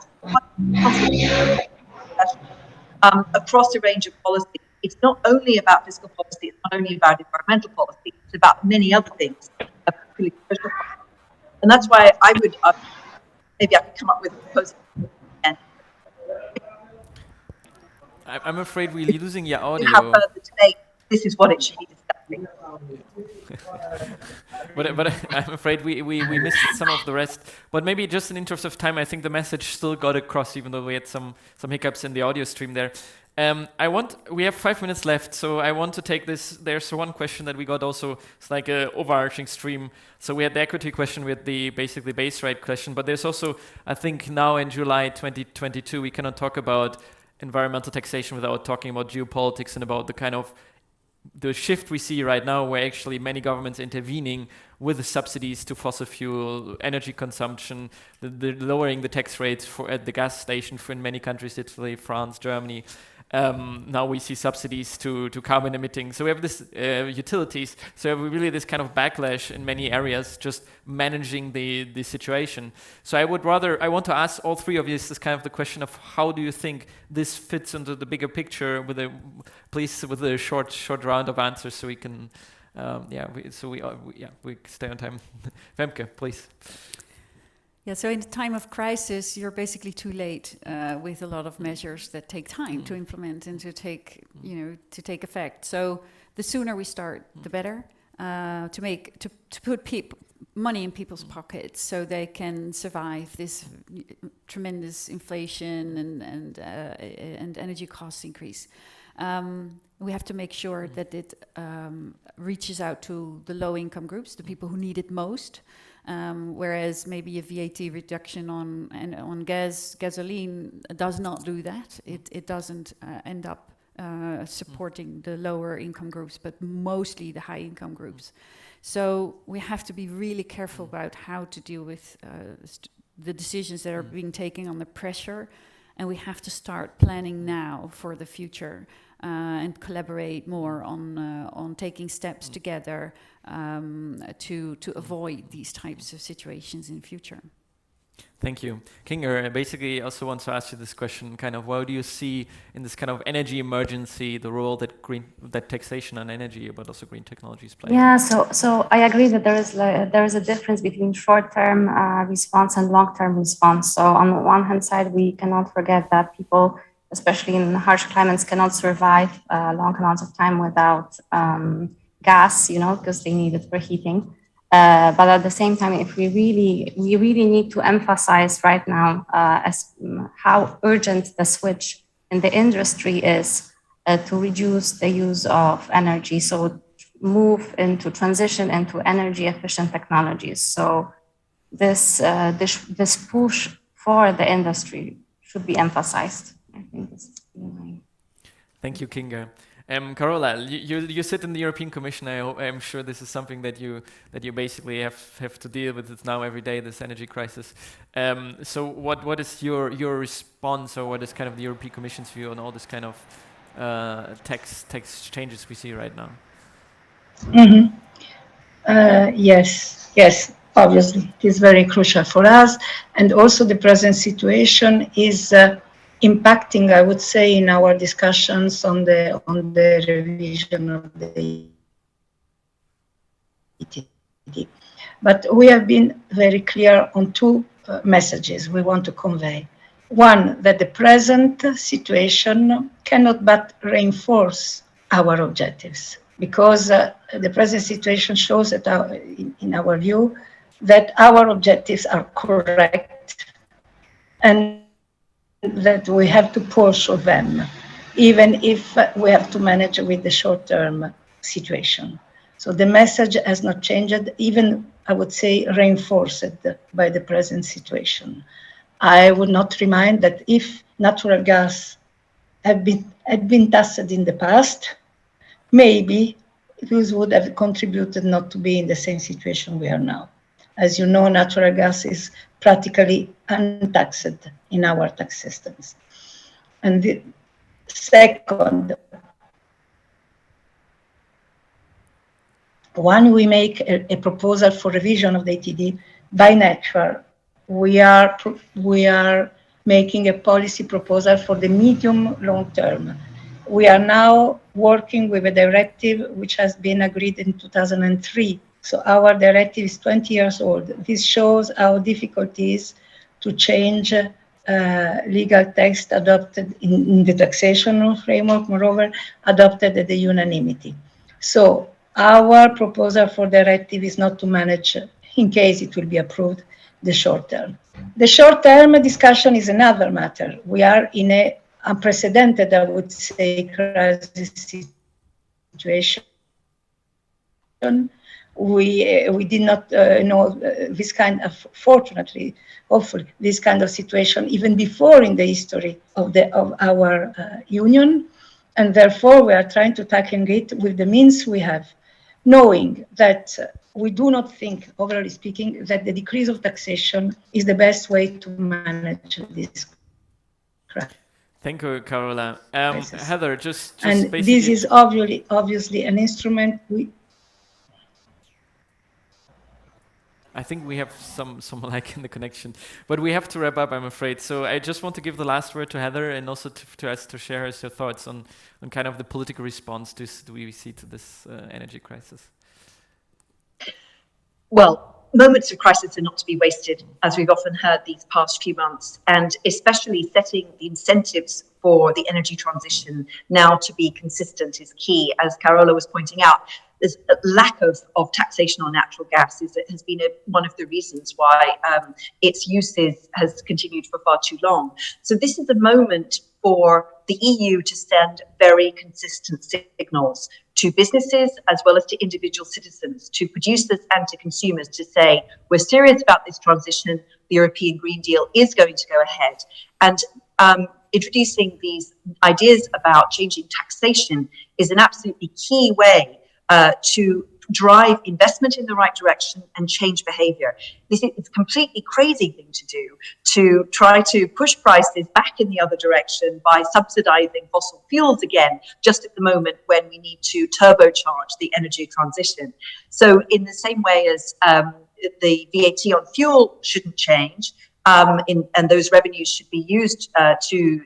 across a range of policies. It's not only about fiscal policy, it's not only about environmental policy, it's about many other things, particularly social policy. And that's why I would, maybe I could come up with a proposal. I'm afraid we're losing your audio. To have further debate, this is what it should be discussing. but I'm afraid we missed some of the rest. But maybe just in interest of time, I think the message still got across, even though we had some hiccups in the audio stream there. We have 5 minutes left, so I want to take this. There's one question that we got also. It's like an overarching stream. So we had the equity question, we had the basically base rate question, but there's also, I think now in July 2022, we cannot talk about environmental taxation without talking about geopolitics and about the kind of the shift we see right now, where actually many governments intervening with the subsidies to fossil fuel energy consumption, the lowering the tax rates at the gas station for in many countries, Italy, France, Germany. Now we see subsidies to carbon emitting. So we have this utilities. So we have really this kind of backlash in many areas, just managing the situation. So I want to ask all three of you this kind of the question of how do you think this fits into the bigger picture with a short round of answers so we can, we stay on time. Femke, please. Yeah, so in the time of crisis, you're basically too late with a lot of measures that take time to implement and to take effect. So the sooner we start, the better. To put money in people's pockets so they can survive this tremendous inflation and energy cost increase. We have to make sure that it reaches out to the low-income groups, the people who need it most. Whereas maybe a VAT reduction on gasoline does not do that. It doesn't end up supporting the lower income groups, but mostly the high income groups. So we have to be really careful about how to deal with the decisions that are being taken under pressure, and we have to start planning now for the future. And collaborate more on taking steps together to avoid these types of situations in future. Thank you. Kinger, I basically also want to ask you this question, kind of, how do you see in this kind of energy emergency the role that taxation on energy, but also green technologies play? Yeah, so I agree that there is a difference between short-term response and long-term response. So on the one hand side, we cannot forget that people, especially in harsh climates, cannot survive long amounts of time without gas, because they need it for heating. But at the same time, if we really need to emphasize right now as how urgent the switch in the industry is to reduce the use of energy. So move into transition into energy efficient technologies. So this push for the industry should be emphasized. I think this is my... Thank you, Kinga. Carola, you sit in the European Commission. I'm sure this is something that you basically have to deal with. It's now every day, this energy crisis. So what is your response, or what is kind of the European Commission's view on all this kind of tax changes we see right now? Mm-hmm. Yes, obviously, it is very crucial for us. And also the present situation is impacting, I would say, in our discussions on the revision of the ETD. But we have been very clear on two messages we want to convey. One, that the present situation cannot but reinforce our objectives, because the present situation shows that, in our view, that our objectives are correct and that we have to pursue them, even if we have to manage with the short-term situation. So the message has not changed, even, I would say, reinforced by the present situation. I would not remind that if natural gas had been taxed in the past, maybe this would have contributed not to be in the same situation we are now. As you know, natural gas is practically untaxed in our tax systems. And the second, when we make a proposal for revision of the ETD, by nature, we are making a policy proposal for the medium long term. We are now working with a directive which has been agreed in 2003. So our directive is 20 years old. This shows how difficult it is to change legal text adopted in the taxation framework, moreover, adopted at the unanimity. So our proposal for directive is not to manage, in case it will be approved, the short term. The short term discussion is another matter. We are in an unprecedented, I would say, crisis situation. We did not know this kind of, fortunately, hopefully, this kind of situation even before in the history of our union, and therefore we are trying to tackle it with the means we have, knowing that we do not think, overall speaking, that the decrease of taxation is the best way to manage this crisis. Thank you, Carola. Heather, just and basically, this is obviously an instrument I think we have some lag in the connection, but we have to wrap up, I'm afraid. So I just want to give the last word to Heather, and also to us to share her thoughts on kind of the political response we see to this energy crisis. Well, moments of crisis are not to be wasted, as we've often heard these past few months, and especially setting the incentives for the energy transition now to be consistent is key. As Carola was pointing out, there's a lack of taxation on natural gas has been one of the reasons why its uses has continued for far too long. So this is a moment for the EU to send very consistent signals to businesses as well as to individual citizens, to producers and to consumers, to say, we're serious about this transition, the European Green Deal is going to go ahead. And introducing these ideas about changing taxation is an absolutely key way to drive investment in the right direction and change behavior. This is a completely crazy thing to do, to try to push prices back in the other direction by subsidizing fossil fuels again, just at the moment when we need to turbocharge the energy transition. So in the same way as the VAT on fuel shouldn't change, and those revenues should be used to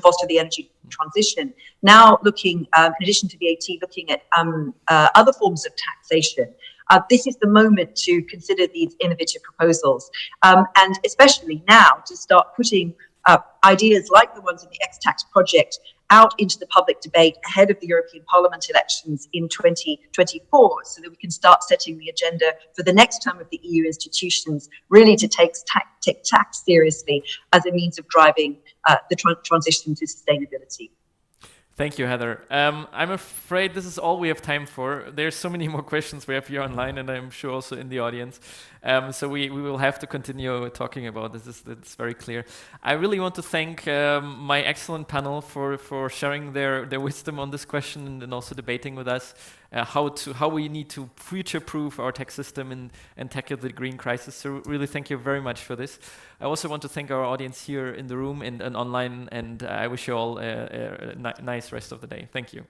foster the energy transition. Now looking, in addition to VAT, looking at other forms of taxation. This is the moment to consider these innovative proposals, and especially now to start putting ideas like the ones in the Ex'Tax project out into the public debate ahead of the European Parliament elections in 2024, so that we can start setting the agenda for the next term of the EU institutions, really to take tax seriously as a means of driving the transition to sustainability. Thank you, Heather. I'm afraid this is all we have time for. There's so many more questions we have here online, and I'm sure also in the audience. So we will have to continue talking about this. It's very clear. I really want to thank my excellent panel for sharing their wisdom on this question and also debating with us how we need to future-proof our tax system and tackle the green crisis. So really thank you very much for this. I also want to thank our audience here in the room and online, and I wish you all a nice rest of the day. Thank you.